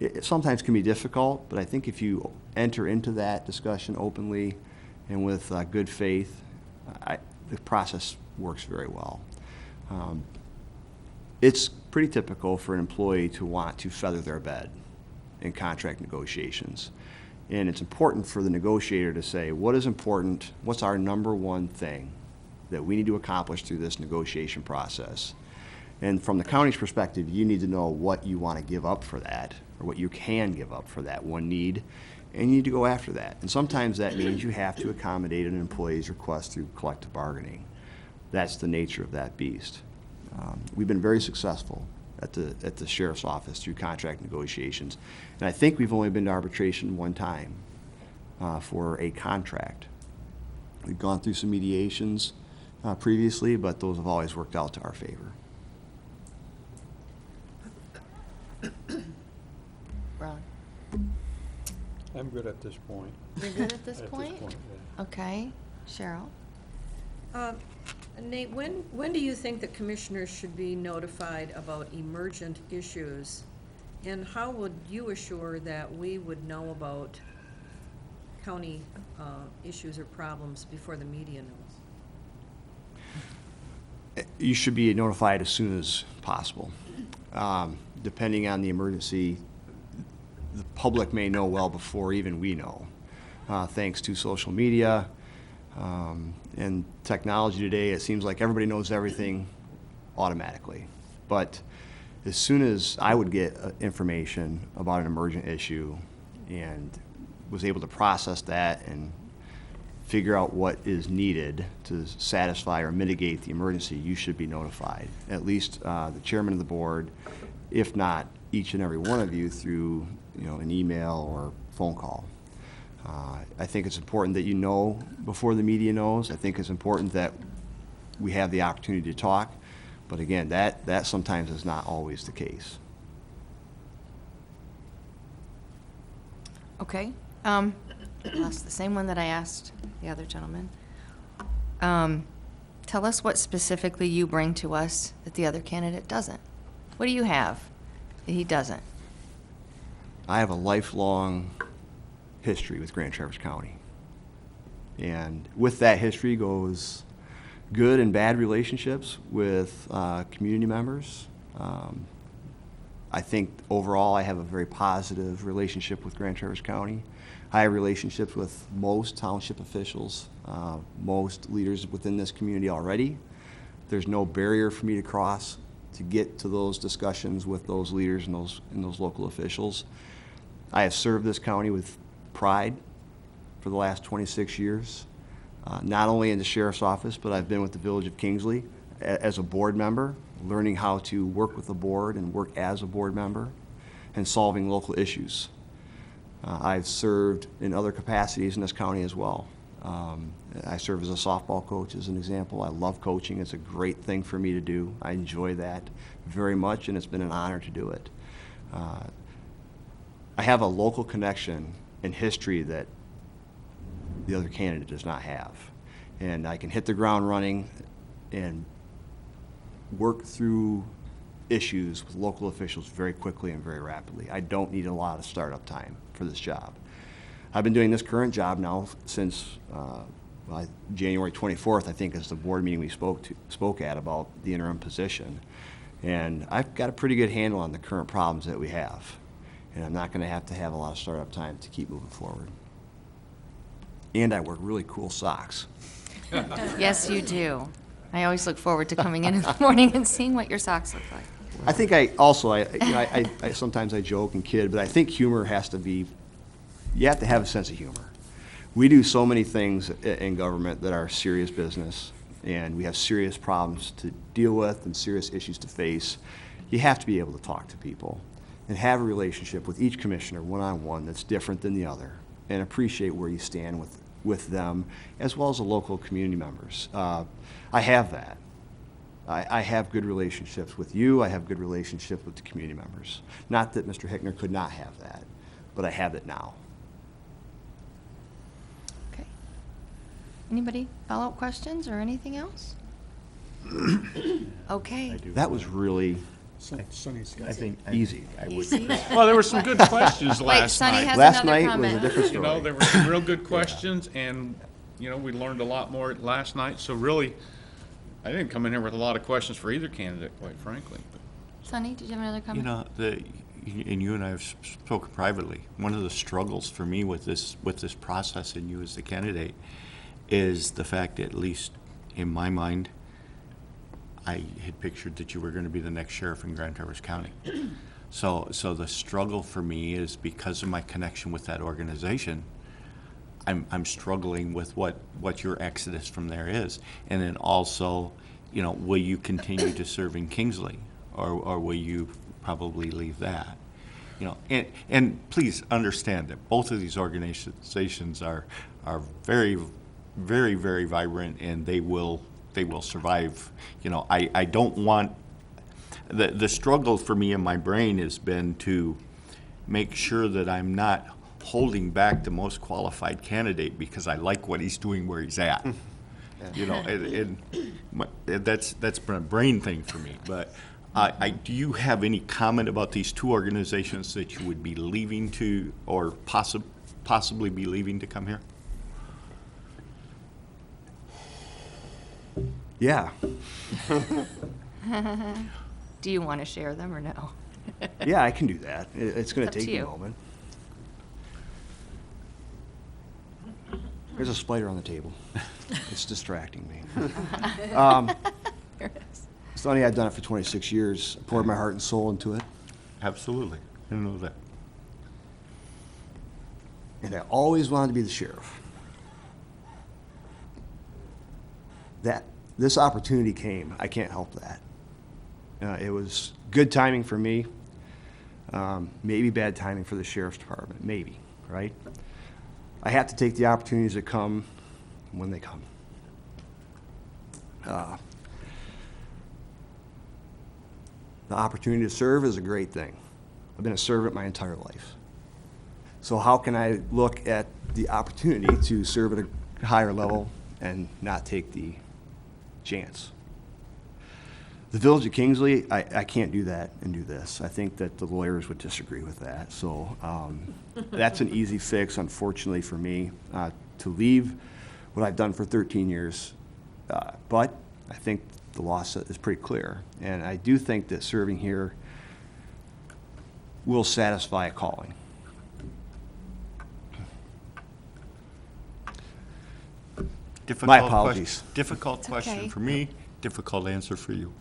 It sometimes can be difficult, but I think if you enter into that discussion openly and with good faith, the process works very well. It's pretty typical for an employee to want to feather their bed in contract negotiations. And it's important for the negotiator to say, what is important, what's our number one thing that we need to accomplish through this negotiation process? And from the county's perspective, you need to know what you want to give up for that, or what you can give up for that one need, and you need to go after that. And sometimes that means you have to accommodate an employee's request through collective bargaining. That's the nature of that beast. We've been very successful at the sheriff's office through contract negotiations, and I think we've only been to arbitration one time for a contract. We've gone through some mediations previously, but those have always worked out to our favor. Ron, I'm good at this point. you're good at this At point? this point, yeah. Okay. Cheryl? Nate, when do you think that commissioners should be notified about emergent issues? And how would you assure that we would know about county issues or problems before the media knows? You should be notified as soon as possible. Depending on the emergency, the public may know well before even we know, thanks to social media and technology today. It seems like everybody knows everything automatically. But as soon as I would get information about an emergent issue and was able to process that and figure out what is needed to satisfy or mitigate the emergency, you should be notified. At least the chairman of the board, if not each and every one of you through an email or phone call. I think it's important that you know before the media knows. I think it's important that we have the opportunity to talk. But again, that sometimes is not always the case. Okay. I'll ask the same one that I asked the other gentleman. Tell us what specifically you bring to us that the other candidate doesn't. What do you have that he doesn't? I have a lifelong history with Grand Traverse County. And with that history goes good and bad relationships with community members. I think overall I have a very positive relationship with Grand Traverse County. I have relationships with most township officials, most leaders within this community already. There's no barrier for me to cross to get to those discussions with those leaders and those local officials. I have served this county with pride for the last 26 years, not only in the sheriff's office, but I've been with the Village of Kingsley as a board member, learning how to work with the board and work as a board member and solving local issues. I've served in other capacities in this county as well. I serve as a softball coach as an example. I love coaching. It's a great thing for me to do. I enjoy that very much, and it's been an honor to do it. I have a local connection and history that the other candidate does not have. And I can hit the ground running and work through issues with local officials very quickly and very rapidly. I don't need a lot of startup time for this job. I've been doing this current job now since January 24th, I think, is the board meeting we spoke at about the interim position. And I've got a pretty good handle on the current problems that we have. And I'm not going to have a lot of startup time to keep moving forward. And I wear really cool socks. Yes, you do. I always look forward to coming in the morning and seeing what your socks look like. I think I sometimes I joke and kid, but I think humor has to be, you have to have a sense of humor. We do so many things in government that are serious business, and we have serious problems to deal with and serious issues to face. You have to be able to talk to people and have a relationship with each commissioner one-on-one that's different than the other, and appreciate where you stand with them, as well as the local community members. I have that. I have good relationships with you. I have good relationships with the community members. Not that Mr. Hickner could not have that, but I have it now. Okay. Anybody follow-up questions or anything else? Okay. That was really, Sonny's got I think, easy. Easy. Well, there were some good questions Wait, last Sonny night. has Last another night was a comment. different You know, story. there were some real good questions, and, you know, we learned a lot more last night. So really, I didn't come in here with a lot of questions for either candidate, quite frankly. Sonny, did you have another You comment? know, and you and I have spoken privately, one of the struggles for me with this process and you as the candidate is the fact that, at least in my mind, I had pictured that you were going to be the next sheriff in Grand Traverse County. So the struggle for me is because of my connection with that organization, I'm struggling with what your exodus from there is. And then also, you know, will you continue to serve in Kingsley, or will you probably leave that? You know, and please understand that both of these organizations are very, very, very vibrant, and they will survive. You know, I don't want the struggle for me in my brain has been to make sure that I'm not holding back the most qualified candidate because I like what he's doing where he's at. You know, that's been a brain thing for me. But do you have any comment about these two organizations that you would be leaving to, or possibly be leaving to come here? Yeah. Do you want to share them or no? Yeah, I can do that. It's going Up to to take a you. moment. There's a spider on the table. It's distracting me. There it is. Sonny, I've done it for 26 years. I poured my heart and soul into it. Absolutely. I know that. And I always wanted to be the sheriff. This opportunity came. I can't help that. It was good timing for me. Maybe bad timing for the sheriff's department. Maybe, right? I have to take the opportunities that come when they come. The opportunity to serve is a great thing. I've been a servant my entire life. So how can I look at the opportunity to serve at a higher level and not take the chance? The Village of Kingsley, I can't do that and do this. I think that the lawyers would disagree with that. So that's an easy fix, unfortunately, for me, to leave what I've done for 13 years. But I think the law is pretty clear. And I do think that serving here will satisfy a calling. My apologies. Difficult It's question okay. for me, difficult answer for you.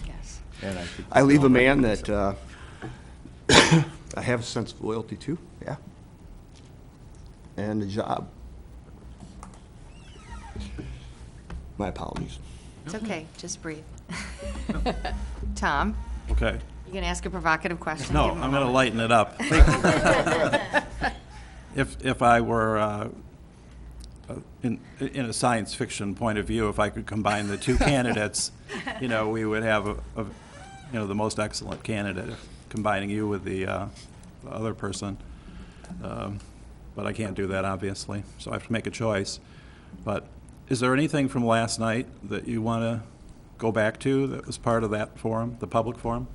Yes. And I think I leave a man that I have a sense of loyalty to, yeah. And a job. My apologies. It's okay, just breathe. Tom, Okay. you gonna ask a provocative question? No, Give him a I'm going to moment. lighten it up. If I were, in a science fiction point of view, if I could combine the two candidates, you know, we would have the most excellent candidate, combining you with the other person. But I can't do that, obviously, so I have to make a choice. But is there anything from last night that you want to go back to that was part of that forum, the public forum?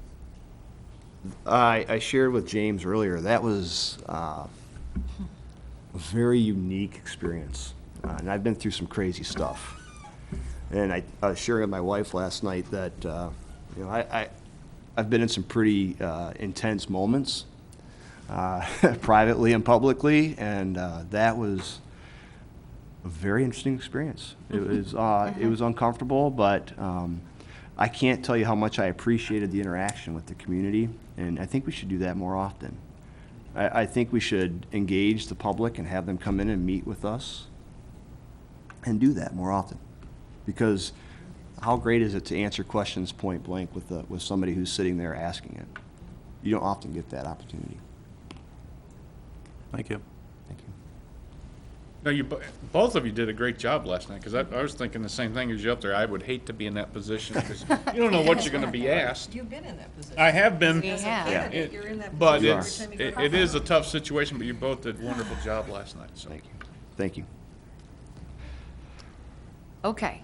I shared with James earlier, that was a very unique experience. And I've been through some crazy stuff. And I was sharing with my wife last night that, you know, I've been in some pretty intense moments, privately and publicly, and that was a very interesting experience. It was uncomfortable, but I can't tell you how much I appreciated the interaction with the community, and I think we should do that more often. I think we should engage the public and have them come in and meet with us and do that more often. Because how great is it to answer questions point blank with somebody who's sitting there asking it? You don't often get that opportunity. Thank you. Thank you. No, both of you did a great job last night, because I was thinking the same thing as you up there. I would hate to be in that position, because you don't know what you're gonna be asked. You've been in that position. I have been. We As a have. candidate, you're in that But position it's- every time you go it to is a vote. tough situation, but you both did a wonderful job last night, so. Thank you. Thank you. Okay.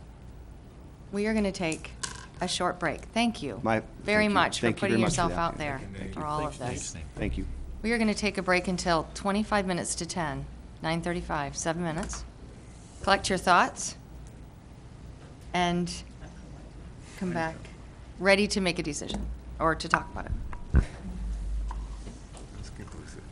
We are going to take a short break. Thank you My- very thank you. much for Thank you putting very much for yourself that. out there for all of this. Thank you. We are going to take a break until 25 minutes to 10, 9:35, 7 minutes. Collect your thoughts and come back ready to make a decision or to talk about it. Let's get with it.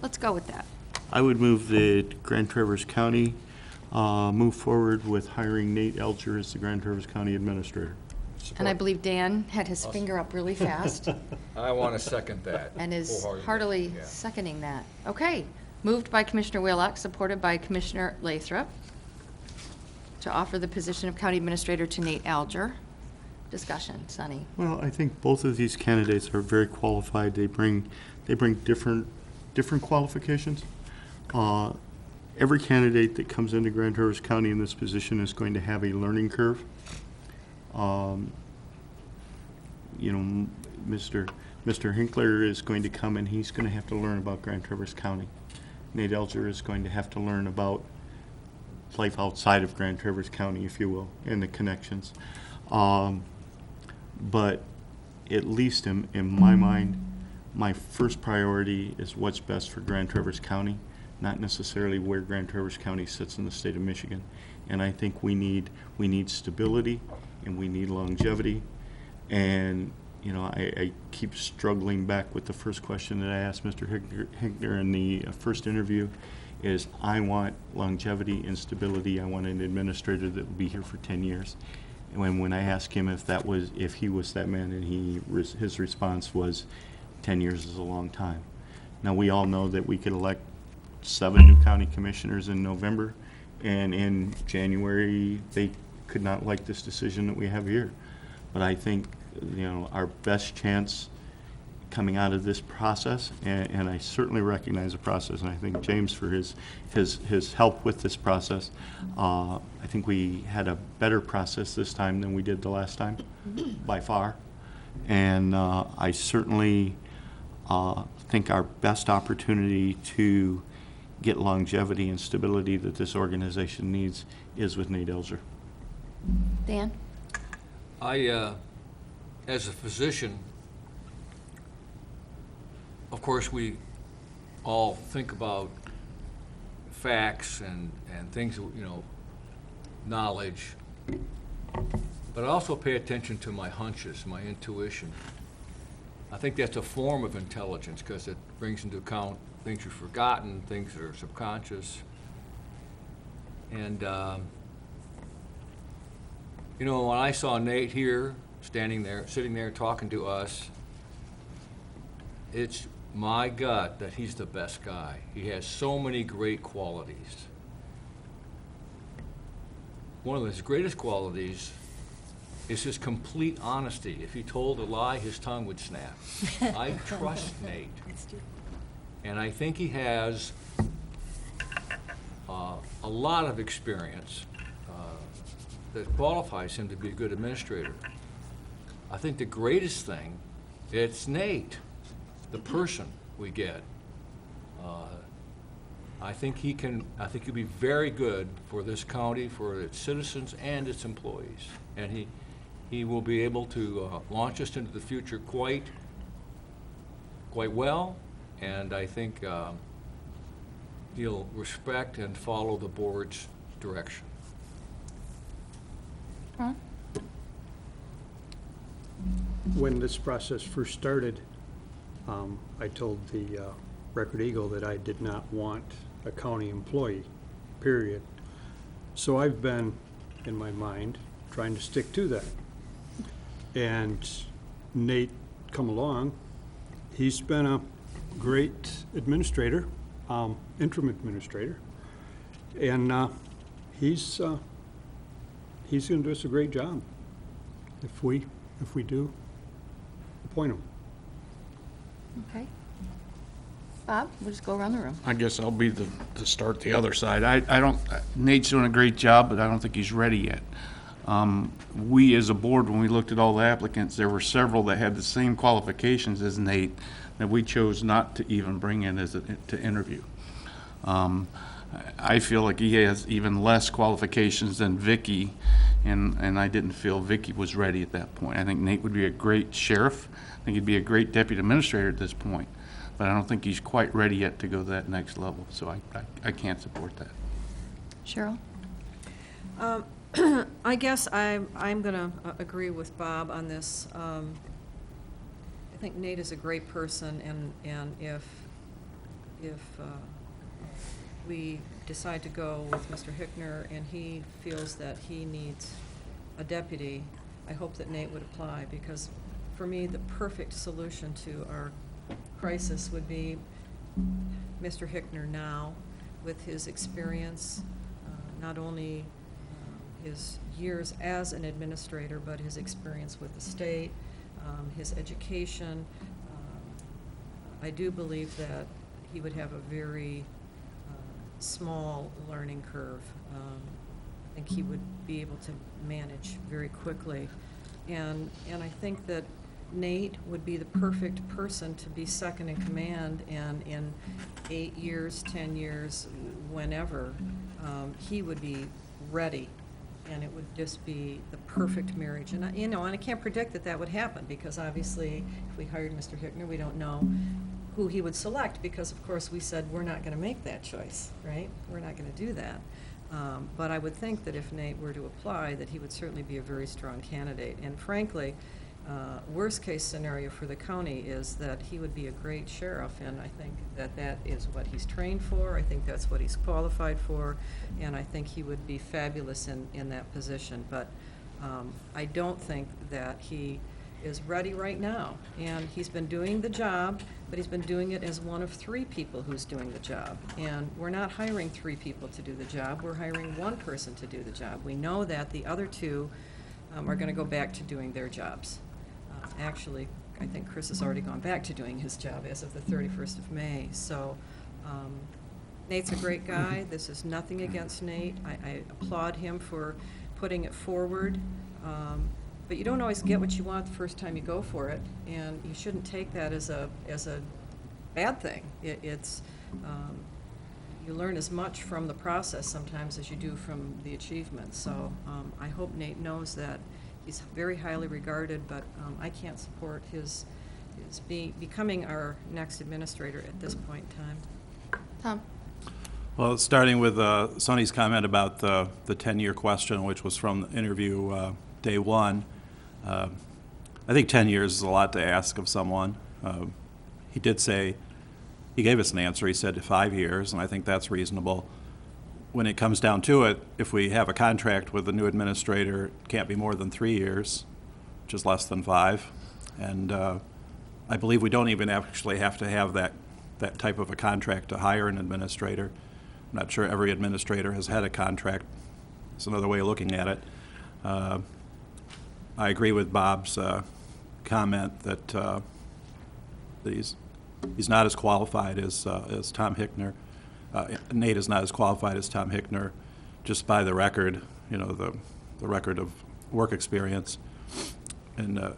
let's go with that. I would move that Grand Traverse County move forward with hiring Nate Alger as the Grand Traverse County Administrator. And I believe Dan had his finger up really fast I want to second that. and is wholeheartedly. heartily Yeah. seconding that. Okay, moved by Commissioner Wheelock, supported by Commissioner Lathrop, to offer the position of County Administrator to Nate Alger. Discussion, Sunny. Well, I think both of these candidates are very qualified. They bring different qualifications. Every candidate that comes into Grand Traverse County in this position is going to have a learning curve. You know, Mr. Hinkler is going to come and he's going to have to learn about Grand Traverse County. Nate Alger is going to have to learn about life outside of Grand Traverse County, if you will, and the connections. But at least in my mind, my first priority is what's best for Grand Traverse County, not necessarily where Grand Traverse County sits in the state of Michigan. And I think we need stability and we need longevity. And, you know, I keep struggling back with the first question that I asked Mr. Hinkler in the first interview is I want longevity and stability. I want an administrator that will be here for 10 years. And when I asked him if he was that man, and his response was 10 years is a long time. Now, we all know that we could elect 7 new county commissioners in November, and in January, they could not like this decision that we have here. But I think, you know, our best chance coming out of this process, and I certainly recognize the process, and I think James for his help with this process. I think we had a better process this time than we did the last time, by far. And I certainly think our best opportunity to get longevity and stability that this organization needs is with Nate Alger. Dan? As a physician, of course, we all think about facts and things, you know, knowledge, but I also pay attention to my hunches, my intuition. I think that's a form of intelligence because it brings into account things you've forgotten, things that are subconscious. And, you know, when I saw Nate here, sitting there talking to us, it's my gut that he's the best guy. He has so many great qualities. One of his greatest qualities is his complete honesty. If he told a lie, his tongue would snap. I trust Nate. And I think he has a lot of experience that qualifies him to be a good administrator. I think the greatest thing, it's Nate, the person we get. I think he'll be very good for this county, for its citizens and its employees. And he will be able to launch us into the future quite well. And I think he'll respect and follow the board's direction. Huh? When this process first started, I told the Record Eagle that I did not want a county employee, period. So I've been, in my mind, trying to stick to that. And Nate come along. He's been a great administrator, interim administrator, and he's going to do us a great job if we do appoint him. Okay. Bob, we'll just go around the room. I guess I'll be to start the other side. I don't, Nate's doing a great job, but I don't think he's ready yet. We as a board, when we looked at all the applicants, there were several that had the same qualifications as Nate that we chose not to even bring in to interview. I feel like he has even less qualifications than Vicky, and I didn't feel Vicky was ready at that point. I think Nate would be a great sheriff. I think he'd be a great deputy administrator at this point, but I don't think he's quite ready yet to go to that next level, so I can't support that. Cheryl? I guess I'm going to agree with Bob on this. I think Nate is a great person, and if we decide to go with Mr. Hickner and he feels that he needs a deputy, I hope that Nate would apply, because for me, the perfect solution to our crisis would be Mr. Hickner now, with his experience, not only his years as an administrator, but his experience with the state, his education. I do believe that he would have a very small learning curve. I think he would be able to manage very quickly. And I think that Nate would be the perfect person to be second in command, and in 8 years, 10 years, whenever, he would be ready, and it would just be the perfect marriage. And and I can't predict that that would happen, because obviously, if we hired Mr. Hickner, we don't know who he would select, because of course we said we're not going to make that choice, right? We're not going to do that. But I would think that if Nate were to apply, that he would certainly be a very strong candidate. And frankly, worst case scenario for the county is that he would be a great sheriff, and I think that that is what he's trained for. I think that's what he's qualified for, and I think he would be fabulous in that position. But I don't think that he is ready right now, and he's been doing the job, but he's been doing it as one of 3 people who's doing the job. And we're not hiring 3 people to do the job, we're hiring 1 person to do the job. We know that the other 2 are going to go back to doing their jobs. Actually, I think Chris has already gone back to doing his job as of the 31st of May. So Nate's a great guy. This is nothing against Nate. I applaud him for putting it forward. But you don't always get what you want the first time you go for it, and you shouldn't take that as a bad thing. It's you learn as much from the process sometimes as you do from the achievement. So I hope Nate knows that he's very highly regarded, but I can't support his becoming our next administrator at this point in time. Tom? Well, starting with Sonny's comment about the 10-year question, which was from the interview day 1, I think 10 years is a lot to ask of someone. He did say, he gave us an answer, he said 5 years, and I think that's reasonable. When it comes down to it, if we have a contract with the new administrator, it can't be more than 3 years, which is less than 5. And I believe we don't even actually have to have that type of a contract to hire an administrator. I'm not sure every administrator has had a contract. It's another way of looking at it. I agree with Bob's comment that he's not as qualified as Tom Hickner. Nate is not as qualified as Tom Hickner, just by the record, the record of work experience. And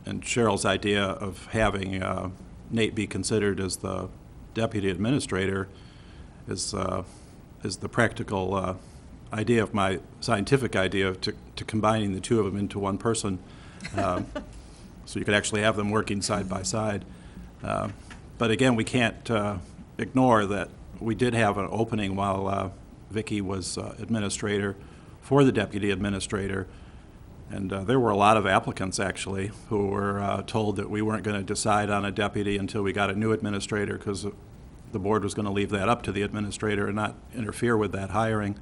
Cheryl's idea of having Nate be considered as the deputy administrator is the practical idea of my scientific idea to combining the 2 of them into 1 person, so you could actually have them working side by side. But again, we can't ignore that we did have an opening while Vicki was administrator for the deputy administrator, and there were a lot of applicants actually who were told that we weren't going to decide on a deputy until we got a new administrator, because the board was going to leave that up to the administrator and not interfere with that hiring.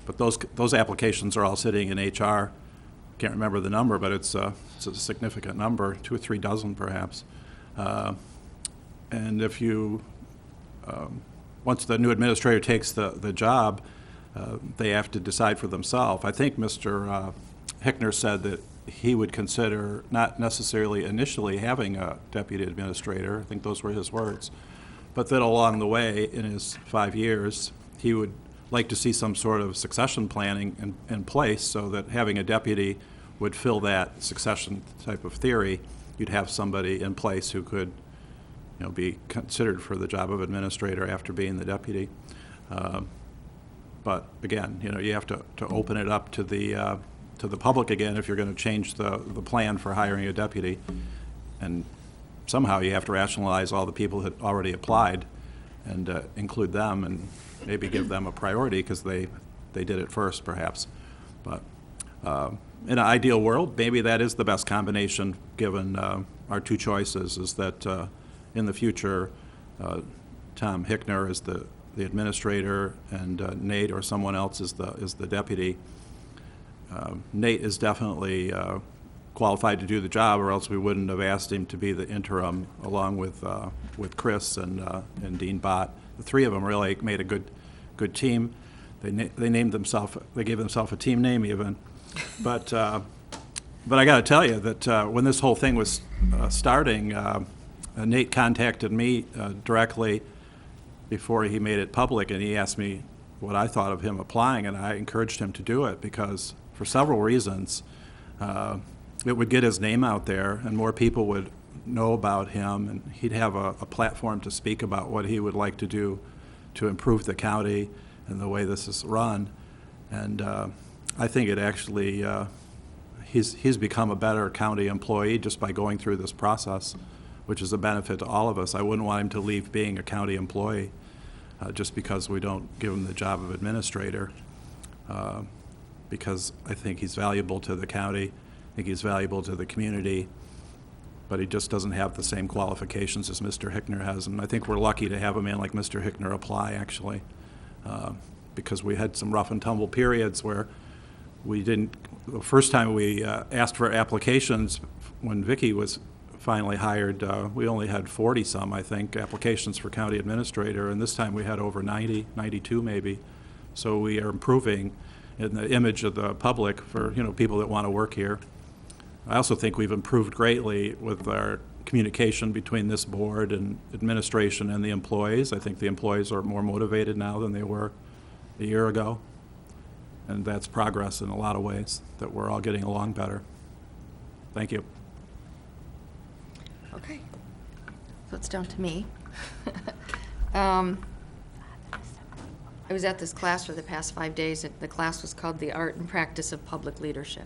But those applications are all sitting in HR. Can't remember the number, but it's a significant number, 2 or 3 dozen perhaps. And if you, once the new administrator takes the job, they have to decide for themselves. I think Mr. Hickner said that he would consider not necessarily initially having a deputy administrator, I think those were his words, but that along the way in his 5 years, he would like to see some sort of succession planning in place, so that having a deputy would fill that succession type of theory. You'd have somebody in place who could be considered for the job of administrator after being the deputy. But again, you have to open it up to the public again if you're going to change the plan for hiring a deputy. And somehow you have to rationalize all the people that already applied and include them and maybe give them a priority because they did it first, perhaps. But in an ideal world, maybe that is the best combination, given our 2 choices, is that in the future, Tom Hickner is the administrator, and Nate or someone else is the deputy. Nate is definitely qualified to do the job, or else we wouldn't have asked him to be the interim, along with Chris and Dean Bott. The three of them really made a good team. They named themselves, they gave themselves a team name even. But I got to tell you that when this whole thing was starting, Nate contacted me directly before he made it public, and he asked me what I thought of him applying, and I encouraged him to do it because, for several reasons, it would get his name out there, and more people would know about him, and he'd have a platform to speak about what he would like to do to improve the county and the way this is run. And I think it actually, he's become a better county employee just by going through this process, which is a benefit to all of us. I wouldn't want him to leave being a county employee just because we don't give him the job of administrator, because I think he's valuable to the county. I think he's valuable to the community, but he just doesn't have the same qualifications as Mr. Hickner has. And I think we're lucky to have a man like Mr. Hickner apply, actually, because we had some rough and tumble periods where we didn't, the first time we asked for applications when Vicki was finally hired, we only had 40-some, I think, applications for county administrator, and this time we had over 90, 92 maybe. So we are improving in the image of the public for, people that want to work here. I also think we've improved greatly with our communication between this board and administration and the employees. I think the employees are more motivated now than they were a year ago, and that's progress in a lot of ways, that we're all getting along better. Thank you. Okay, so it's down to me. I was at this class for the past 5 days. The class was called The Art and Practice of Public Leadership.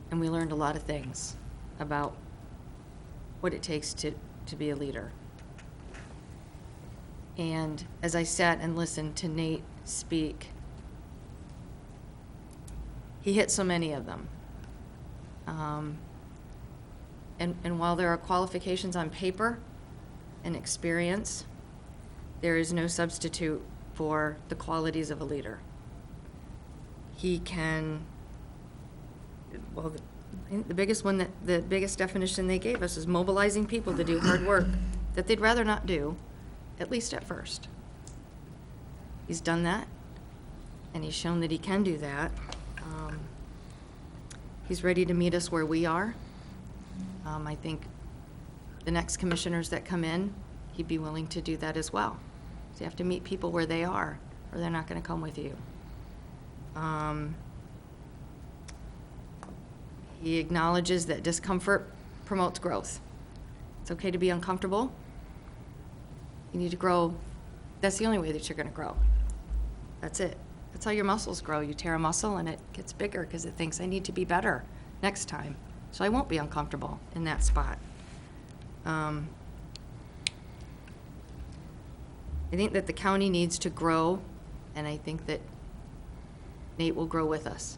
And we learned a lot of things about what it takes to be a leader. And as I sat and listened to Nate speak, he hit so many of them. And while there are qualifications on paper and experience, there is no substitute for the qualities of a leader. He can, well, the biggest one, the biggest definition they gave us is mobilizing people to do hard work that they'd rather not do, at least at first. He's done that, and he's shown that he can do that. He's ready to meet us where we are. I think the next commissioners that come in, he'd be willing to do that as well. So you have to meet people where they are, or they're not going to come with you. He acknowledges that discomfort promotes growth. It's okay to be uncomfortable. You need to grow. That's the only way that you're going to grow. That's it. That's how your muscles grow. You tear a muscle and it gets bigger because it thinks, I need to be better next time. So I won't be uncomfortable in that spot. I think that the county needs to grow, and I think that Nate will grow with us.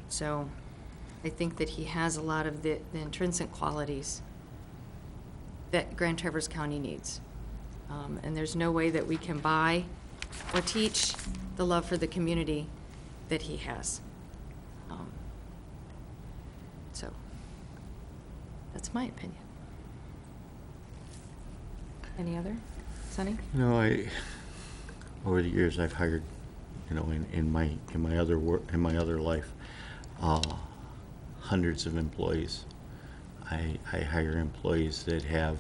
So I think that he has a lot of the intrinsic qualities that Grand Traverse County needs. And there's no way that we can buy or teach the love for the community that he has. So that's my opinion. Any other? Sonny? Over the years, I've hired, in my other work, in my other life, hundreds of employees. I hire employees that have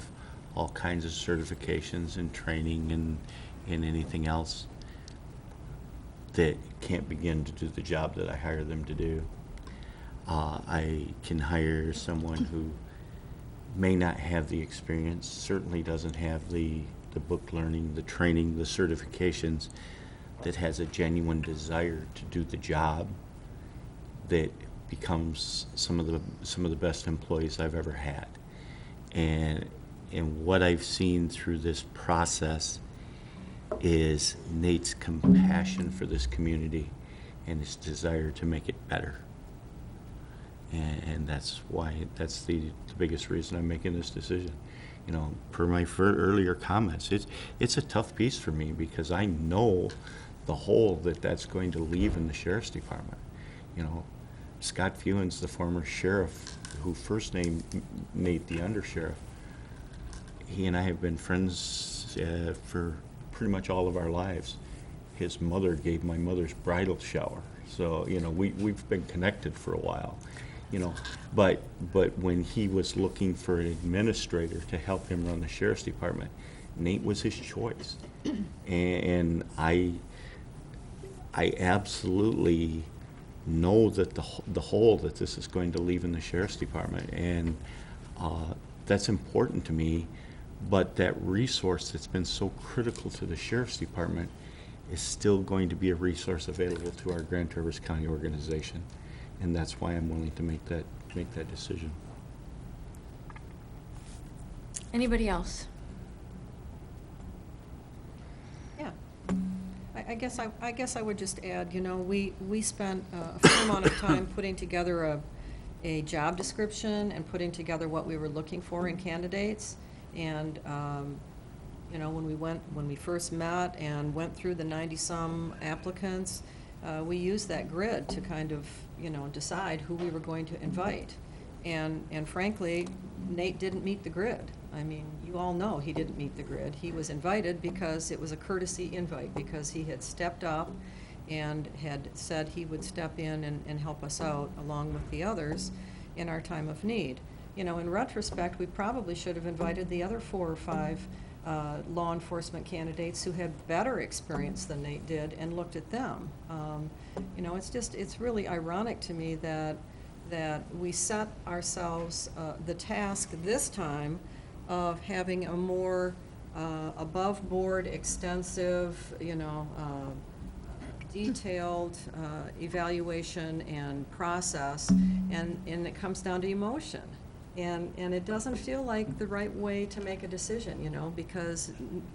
all kinds of certifications and training and anything else that can't begin to do the job that I hire them to do. I can hire someone who may not have the experience, certainly doesn't have the book learning, the training, the certifications, that has a genuine desire to do the job, that becomes some of the best employees I've ever had. And what I've seen through this process is Nate's compassion for this community and his desire to make it better. And that's why, that's the biggest reason I'm making this decision. You know, per my earlier comments, it's a tough piece for me because I know the hole that's going to leave in the sheriff's department. You know, Scott Fewens, the former sheriff who first named Nate the undersheriff, he and I have been friends for pretty much all of our lives. His mother gave my mother's bridal shower, so you know we've been connected for a while. You know, but when he was looking for an administrator to help him run the sheriff's department, Nate was his choice, and I absolutely know that the hole that this is going to leave in the sheriff's department, and that's important to me. But that resource that's been so critical to the sheriff's department is still going to be a resource available to our Grand Traverse County organization, and that's why I'm willing to make that decision. Anybody else? Yeah. I guess I would just add, you know, we spent a fair amount of time putting together a job description and putting together what we were looking for in candidates. And, you know, when we first met and went through the 90-some applicants, we used that grid to kind of, you know, decide who we were going to invite. And frankly, Nate didn't meet the grid. I mean, you all know he didn't meet the grid. He was invited because it was a courtesy invite, because he had stepped up and had said he would step in and help us out along with the others in our time of need. You know, in retrospect, we probably should have invited the other 4 or 5 law enforcement candidates who had better experience than Nate did and looked at them. You know, it's really ironic to me that we set ourselves the task this time of having a more above-board, extensive, you know, detailed evaluation and process, and it comes down to emotion. And it doesn't feel like the right way to make a decision, you know, because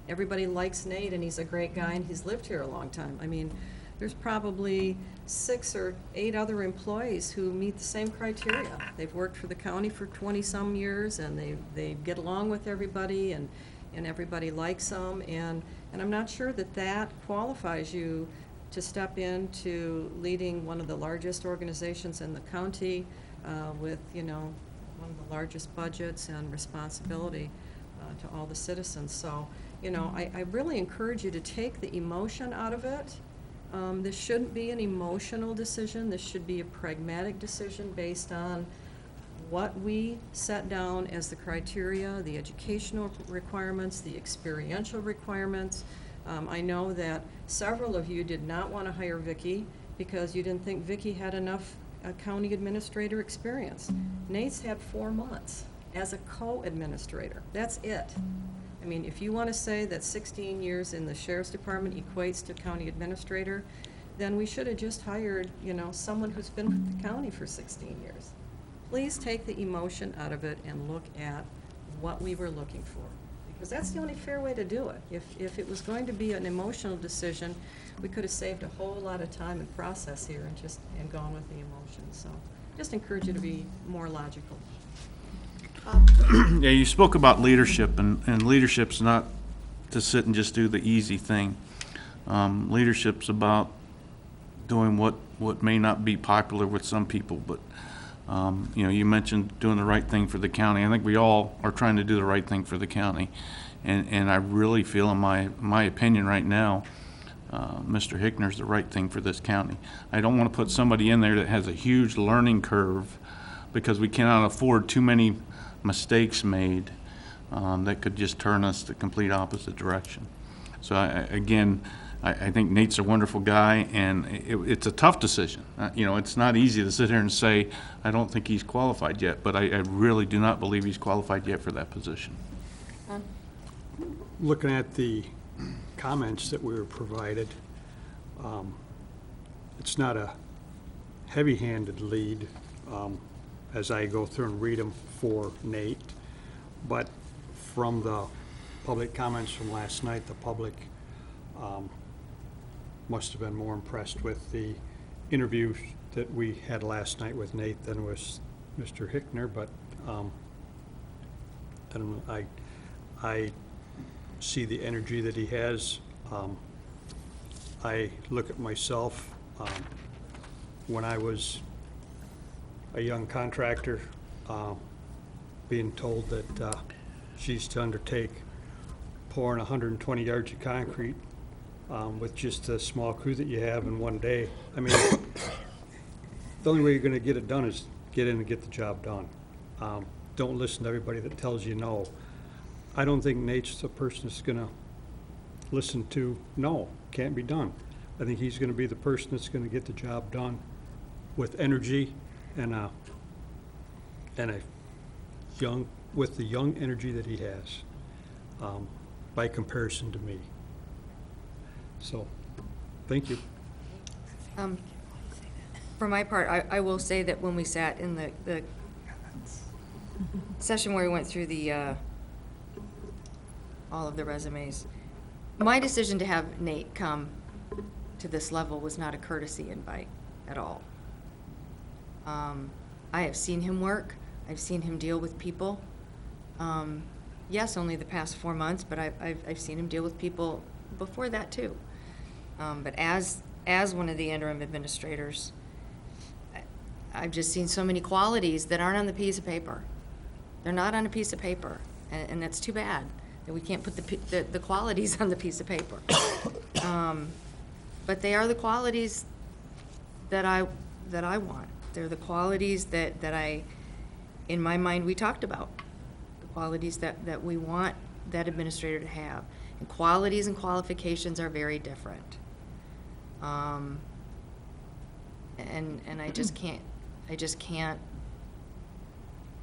everybody likes Nate and he's a great guy and he's lived here a long time. I mean, there's probably 6 or 8 other employees who meet the same criteria. They've worked for the county for 20-some years, and they get along with everybody, and everybody likes them. And I'm not sure that qualifies you to step into leading one of the largest organizations in the county with, you know, one of the largest budgets and responsibility to all the citizens. So, you know, I really encourage you to take the emotion out of it. This shouldn't be an emotional decision. This should be a pragmatic decision based on what we set down as the criteria, the educational requirements, the experiential requirements. I know that several of you did not want to hire Vicki because you didn't think Vicki had enough county administrator experience. Nate's had 4 months as a co-administrator. That's it. I mean, if you want to say that 16 years in the sheriff's department equates to county administrator, then we should have just hired, you know, someone who's been with the county for 16 years. Please take the emotion out of it and look at what we were looking for, because that's the only fair way to do it. If it was going to be an emotional decision, we could have saved a whole lot of time and process here and gone with the emotions. So just encourage you to be more logical. Yeah, you spoke about leadership, and leadership's not to sit and just do the easy thing. Leadership's about doing what may not be popular with some people, but you know, you mentioned doing the right thing for the county. I think we all are trying to do the right thing for the county, and I really feel, in my opinion right now, Mr. Hickner's the right thing for this county. I don't want to put somebody in there that has a huge learning curve, because we cannot afford too many mistakes made that could just turn us the complete opposite direction. So I think Nate's a wonderful guy, and it's a tough decision. You know, it's not easy to sit here and say, I don't think he's qualified yet, but I really do not believe he's qualified yet for that position. Looking at the comments that we were provided, it's not a heavy-handed lead as I go through and read them for Nate, but from the public comments from last night, the public must have been more impressed with the interviews that we had last night with Nate than was Mr. Hickner, but I don't know, I see the energy that he has. I look at myself, when I was a young contractor, being told that she's to undertake pouring 120 yards of concrete with just a small crew that you have in one day. I mean, the only way you're going to get it done is get in and get the job done. Don't listen to everybody that tells you no. I don't think Nate's the person that's going to listen to no, can't be done. I think he's going to be the person that's going to get the job done with energy and a with the young energy that he has, by comparison to me. So, thank you. For my part, I will say that when we sat in the session where we went through the all of the resumes, my decision to have Nate come to this level was not a courtesy invite at all. I have seen him work. I've seen him deal with people. Yes, only the past 4 months, but I've seen him deal with people before that too. But as one of the interim administrators, I've just seen so many qualities that aren't on the piece of paper. They're not on a piece of paper, and that's too bad that we can't put the qualities on the piece of paper. But they are the qualities that I want. They're the qualities that I, in my mind, we talked about. The qualities that we want that administrator to have. And qualities and qualifications are very different. And I just can't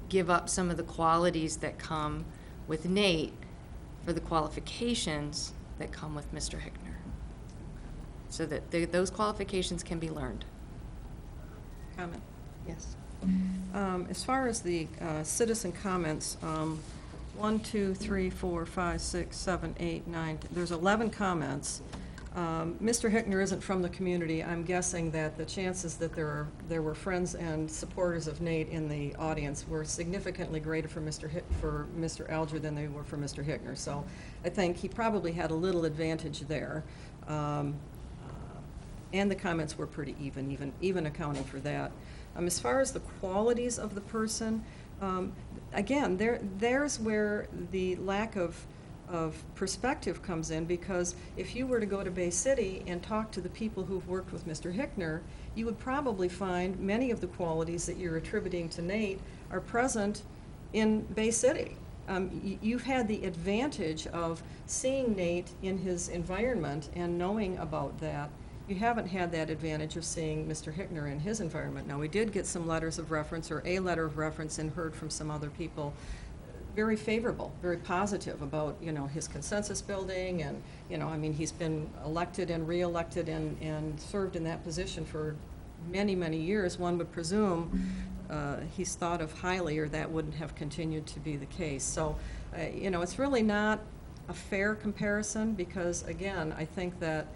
give up some of the qualities that come with Nate for the qualifications that come with Mr. Hickner. So that those qualifications can be learned. Comment? Yes. As far as the citizen comments, 1, 2, 3, 4, 5, 6, 7, 8, 9, there's 11 comments. Mr. Hickner isn't from the community. I'm guessing that the chances that there were friends and supporters of Nate in the audience were significantly greater for Mr. Alger than they were for Mr. Hickner. So I think he probably had a little advantage there. And the comments were pretty even accounting for that. As far as the qualities of the person, again, there's where the lack of perspective comes in, because if you were to go to Bay City and talk to the people who've worked with Mr. Hickner, you would probably find many of the qualities that you're attributing to Nate are present in Bay City. You've had the advantage of seeing Nate in his environment and knowing about that. You haven't had that advantage of seeing Mr. Hickner in his environment. Now, we did get some letters of reference, or a letter of reference, and heard from some other people, very favorable, very positive about, his consensus building, and, I mean, he's been elected and re-elected and served in that position for many, many years. One would presume he's thought of highly, or that wouldn't have continued to be the case. So, it's really not a fair comparison, because, again, I think that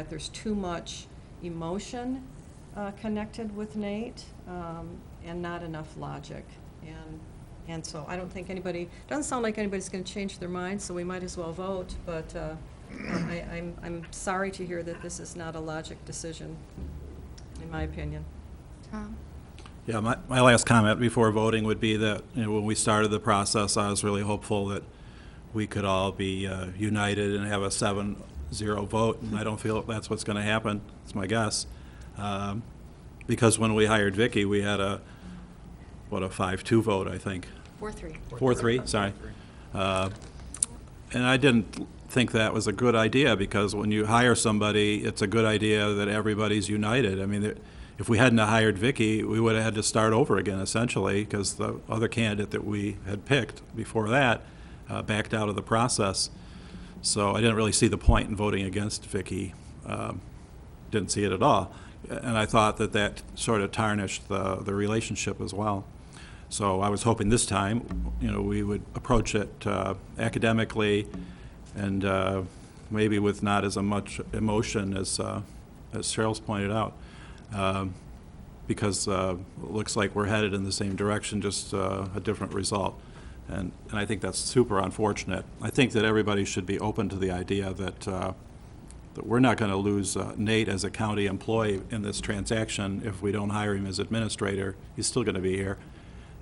there's too much emotion connected with Nate, and not enough logic. And so I don't think doesn't sound like anybody's going to change their mind, so we might as well vote. But I'm sorry to hear that this is not a logic decision, in my opinion. Tom? Yeah, my last comment before voting would be that, when we started the process, I was really hopeful that we could all be united and have a 7-0 vote, and I don't feel that's what's going to happen. It's my guess. Because when we hired Vicki, we had a 5-2 vote, I think. 4-3. 4-3, sorry. And I didn't think that was a good idea, because when you hire somebody, it's a good idea that everybody's united. I mean, if we hadn't hired Vicki, we would have had to start over again, essentially, because the other candidate that we had picked before that backed out of the process. So I didn't really see the point in voting against Vicki. Didn't see it at all. And I thought that sort of tarnished the relationship as well. So I was hoping this time, we would approach it academically and maybe with not as much emotion as Cheryl's pointed out. because it looks like we're headed in the same direction, just a different result. And I think that's super unfortunate. I think that everybody should be open to the idea that that we're not going to lose Nate as a county employee in this transaction if we don't hire him as administrator. He's still going to be here.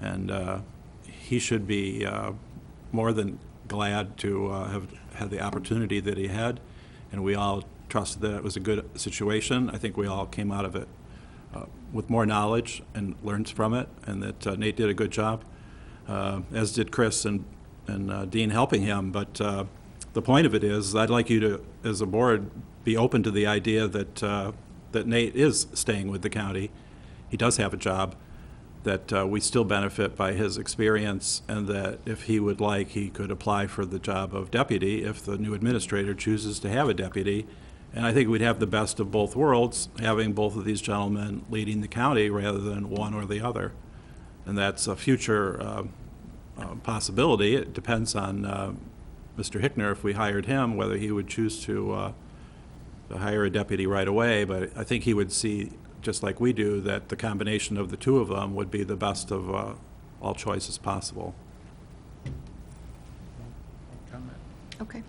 And he should be more than glad to have had the opportunity that he had. And we all trusted that it was a good situation. I think we all came out of it with more knowledge and learned from it, and that Nate did a good job, as did Chris and Dean helping him. But the point of it is, I'd like you to, as a board, be open to the idea that that Nate is staying with the county. He does have a job, that we still benefit by his experience, and that if he would like, he could apply for the job of deputy if the new administrator chooses to have a deputy. And I think we'd have the best of both worlds, having both of these gentlemen leading the county rather than one or the other. And that's a future possibility. It depends on Mr. Hickner, if we hired him, whether he would choose to hire a deputy right away. But I think he would see, just like we do, that the combination of the two of them would be the best of all choices possible. Okay.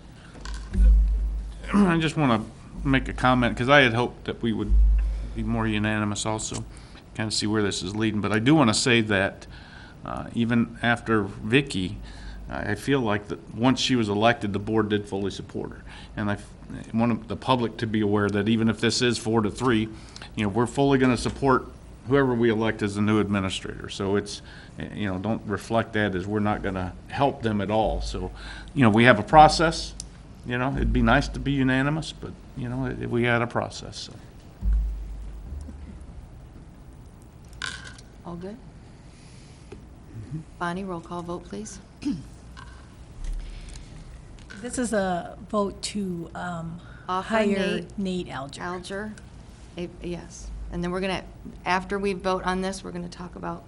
I just want to make a comment, because I had hoped that we would be more unanimous also, kind of see where this is leading. But I do want to say that even after Vicky, I feel like that once she was elected, the board did fully support her. And I want the public to be aware that even if this is 4-3, we're fully going to support whoever we elect as the new administrator. So it's, don't reflect that as we're not going to help them at all. So, we have a process. It'd be nice to be unanimous, but, we had a process. So. All good? Bonnie, roll call vote, please. This is a vote to Offer hire Nate Alger. Alger, yes. And then we're going to, after we vote on this, we're going to talk about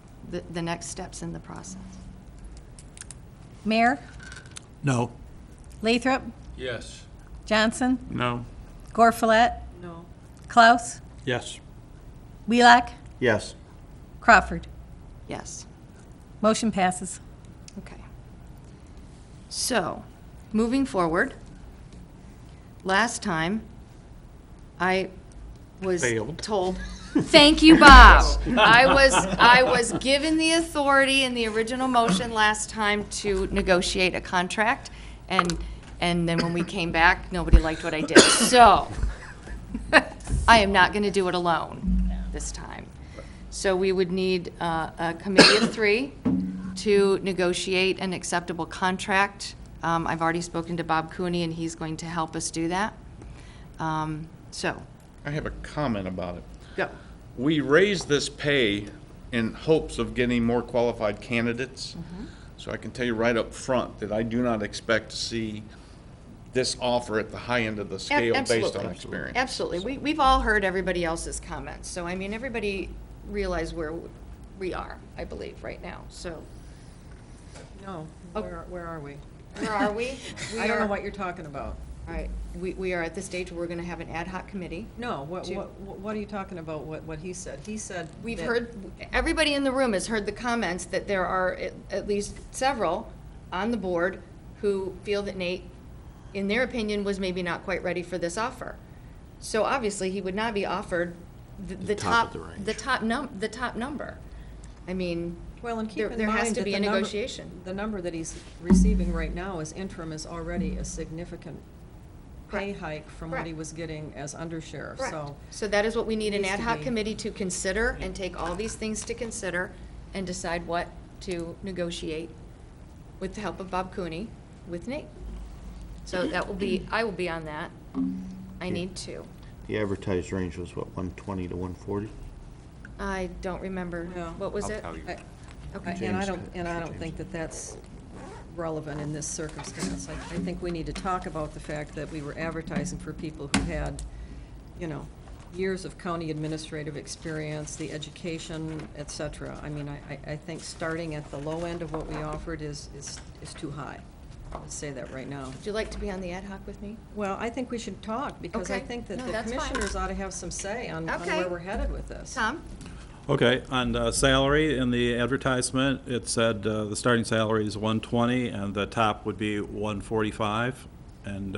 the next steps in the process. Mayor, No. Lathrop, Yes. Johnson, No. Gorfulet, No. Klaus, Yes. Wheelock, Yes. Crawford. Yes. Motion passes. Okay. So, moving forward, last time, I was Failed. told, thank you, Bob. I was given the authority in the original motion last time to negotiate a contract, and then when we came back, nobody liked what I did. So, I am not going to do it alone this time. So we would need a committee of 3 to negotiate an acceptable contract. I've already spoken to Bob Cooney, and he's going to help us do that. So, I have a comment about it. go. We raised this pay in hopes of getting more qualified candidates. So I can tell you right up front that I do not expect to see this offer at the high end of the scale based on Absolutely. experience. Absolutely. We've all heard everybody else's comments. So, I mean, everybody realize where we are, I believe, right now. So, No, Oh. where are we? where are we? I don't know what you're talking about. All right, we are at the stage where we're going to have an ad hoc committee. No, To- what are you talking about, what he said? He said. We've that- heard, everybody in the room has heard the comments that there are at least several on the board who feel that Nate, in their opinion, was maybe not quite ready for this offer. So obviously, he would not be offered the top, the top number. I mean, Well, and keep in there has mind to that be the a number- negotiation. The number that he's receiving right now as interim is already a significant pay Correct. hike from what he Correct. was getting as undersheriff, Correct. so. So that is what we need an Needs ad to hoc be- committee to consider and take all these things to consider and decide what to negotiate with the help of Bob Cooney with Nate. So that will be, I will be on that. I need to. The advertised range was what, 120 to 140? I don't remember. Yeah. What was I'll it? tell you. Okay. And I don't think that that's relevant in this circumstance. I think we need to talk about the fact that we were advertising for people who had, years of county administrative experience, the education, et cetera. I mean, I think starting at the low end of what we offered is too high. I'll say that right now. Would you like to be on the ad hoc with me? Well, I think we should talk, because I Okay. think that No, the that's fine. commissioners ought to have some say on Okay. where we're headed with this. Tom? Okay, on salary, in the advertisement, it said the starting salary is 120 and the top would be 145. And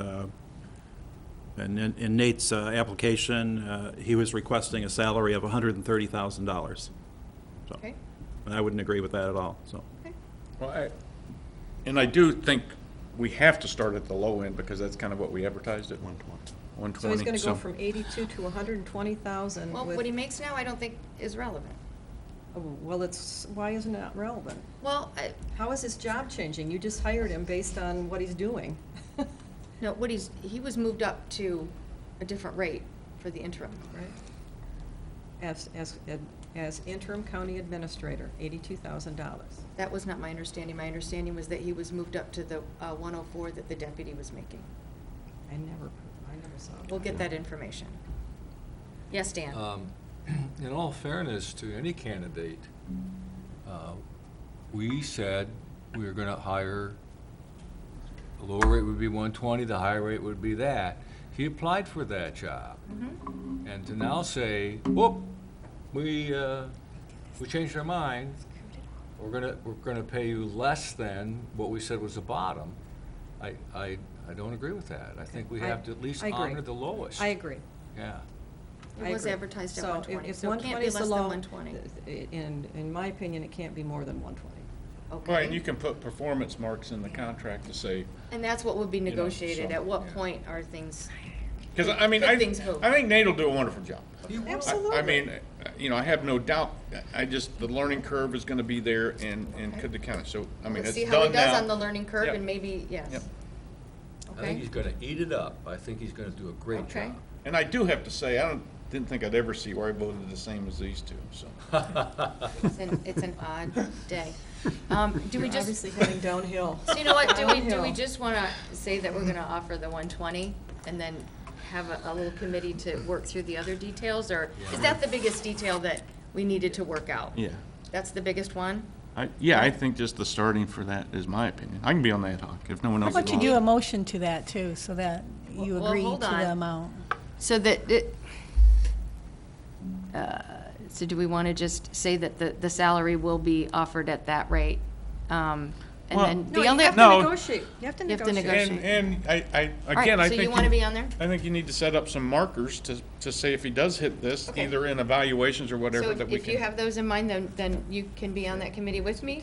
in Nate's application, he was requesting a salary of $130,000. So, Okay. and I wouldn't agree with that at all, so. Well, and I do think we have to start at the low end because that's kind of what we advertised at 120. So he's gonna go from 82 to 120,000 Well, with. what he makes now, I don't think is relevant. Oh, well, why isn't it relevant? Well, How is his job changing? You just hired him based on what he's doing. no, he was moved up to a different rate for the interim, right? As interim county administrator, $82,000. That was not my understanding. My understanding was that he was moved up to the 104 that the deputy was making. I never saw it. We'll get that information. Yes, Dan? In all fairness to any candidate, we said we were going to hire, the lower rate would be 120, the higher rate would be that. He applied for that job. And to now say, whoop, we changed our mind, we're gonna pay you less than what we said was the bottom, I don't agree with that. I think we have to at least I agree. honor the lowest. I agree. Yeah. It was advertised at So 120, if so it can't 120 be is the less than low, 120. in my opinion, it can't be more than 120. Okay. Right, and you can put performance marks in the contract to say, And that's what would be know, negotiated. so, At what yeah. point are things, because I mean, Good things move. I think Nate will do a wonderful job. Absolutely. I mean, I have no doubt, the learning curve is gonna be there and could the county, so, I mean, let's it's see how he done now. does on the learning curve Yep. and maybe, yes. Yep. I think he's Okay? gonna eat it up. I think he's gonna do a great Okay. job. And I do have to say, didn't think I'd ever see where I voted the same as these two, so. It's an odd day. Do we You're just, obviously heading downhill. so you know what, do we Downhill. just wanna say that we're gonna offer the 120 and then have a little committee to work through the other details, or is that the biggest detail that we needed to work out? Yeah. That's the biggest one? I think just the starting for that is my opinion. I can be on the ad hoc if no one How else about is you on. do a motion to that, too, so that you Well, agree to hold on. the amount? So that so do we want to just say that the salary will be offered at that rate? And Well- then No, the you only. have to No. negotiate. You have to You have to negotiate. negotiate. And I All right, again, I so think. you want to be on there? I think you need to set up some markers to say if he does hit this, Okay. either in evaluations or So whatever, that we if you can. have those in mind, then you can be on that committee with me?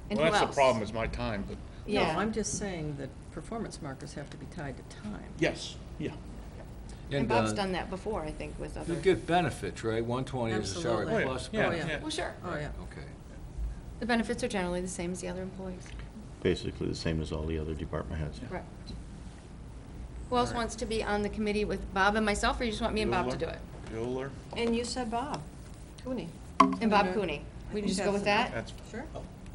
And Well, who that's the else? problem, is my time, but, No, Yeah. I'm just saying that performance markers have to be tied to time. yes, yeah. And Bob's done that before, I think, with other. You get benefits, right? 120 is the salary Absolutely. plus. Yeah, benefits. yeah. Well, sure. Oh, yeah. Okay. The benefits are generally the same as the other employees. Basically the same as all the other department heads. Correct. Who else wants to be on the committee with Bob and myself, or you just want me and Bob to do it? Bueller? And you said Bob Cooney. And Bob Mhm. Cooney? We think just go that's with enough. that? That's, Sure.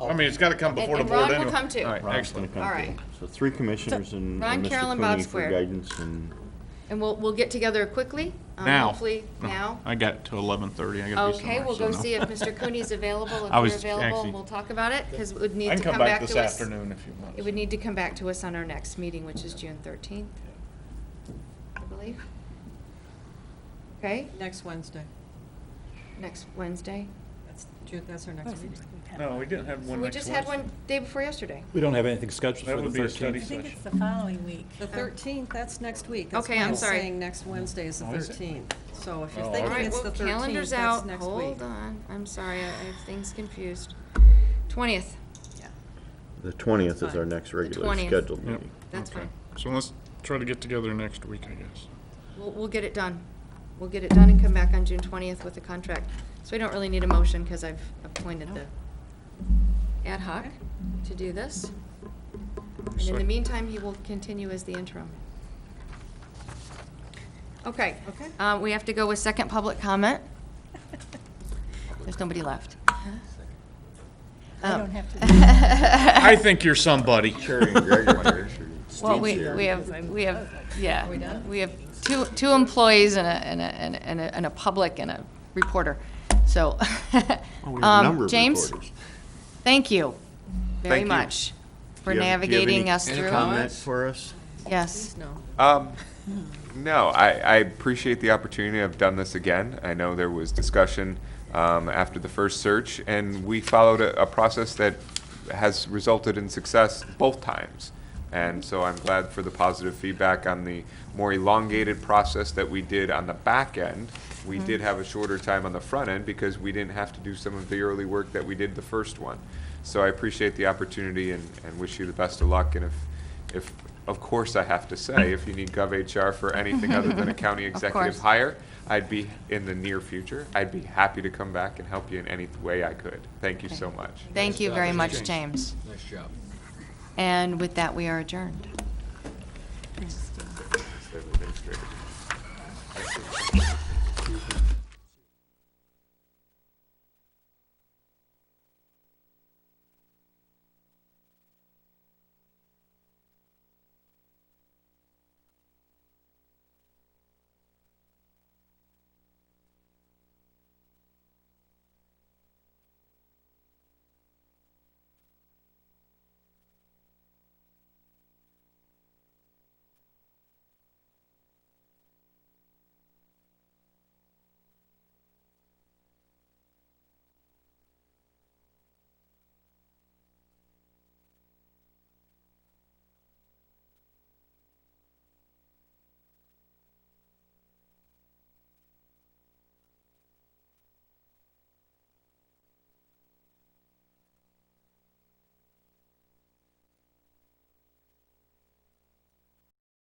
I mean, it's gotta come before the And board Ron anyway. will come too. All right, Ron's excellent. gonna come All too. right. So 3 commissioners and Ron, and Mr. Carol, and Bob Cooney for Square. guidance and. And we'll get together quickly? Now. Hopefully, No, now? I got to 11:30, I gotta be somewhere. Okay, we'll so go no. see if Mr. Cooney's available, if I you're was available, actually- and we'll talk about it, because it would need I to can come come back back this to us. afternoon if you want. It would need to come back to us on our next meeting, which is June 13th, I believe. Okay, Next Wednesday. next Wednesday. That's our next meeting. No, we didn't have So one we next just had Wednesday. one day before yesterday. We don't have anything scheduled That for the would be a study 13th. I think session. it's the following week. The 13th, that's next week. That's Okay, why I'm sorry. saying next Wednesday is the Oh, is it? 13th. So if you're Oh, All thinking right, it's well, the 13th, calendar's that's out, next week. hold on, I'm sorry, I have things confused. 20th, The 20th is Fine. our next regular 20th. scheduled Yep. meeting. that's Okay. fine. So let's try to get together next week, I guess. We'll get it done. We'll get it done and come back on June 20th with the contract. So we don't really need a motion, because I've appointed the ad hoc to do this. And in the meantime, he will continue as the interim. Okay. Okay. We have to go with second public comment. There's nobody left. I don't have to. I think you're somebody. Well, we have, yeah, we have two employees and a public and a reporter. So, we have a number of James, reporters. thank you very Thank you. much for Do you have navigating any us Any through. Comment for us? Yes. No. No, I appreciate the opportunity. I've done this again. I know there was discussion after the first search, and we followed a process that has resulted in success both times. And so I'm glad for the positive feedback on the more elongated process that we did on the back end. We did have a shorter time on the front end because we didn't have to do some of the early work that we did the first one. So I appreciate the opportunity and wish you the best of luck. And if of course I have to say, if you need GovHR for anything other than a county executive course. hire, I'd be, in the near future, I'd be happy to come back and help you in any way I could. Thank you so much. Thank you Nice very job, much, James. Nice job. And with that, we are adjourned. Administrator.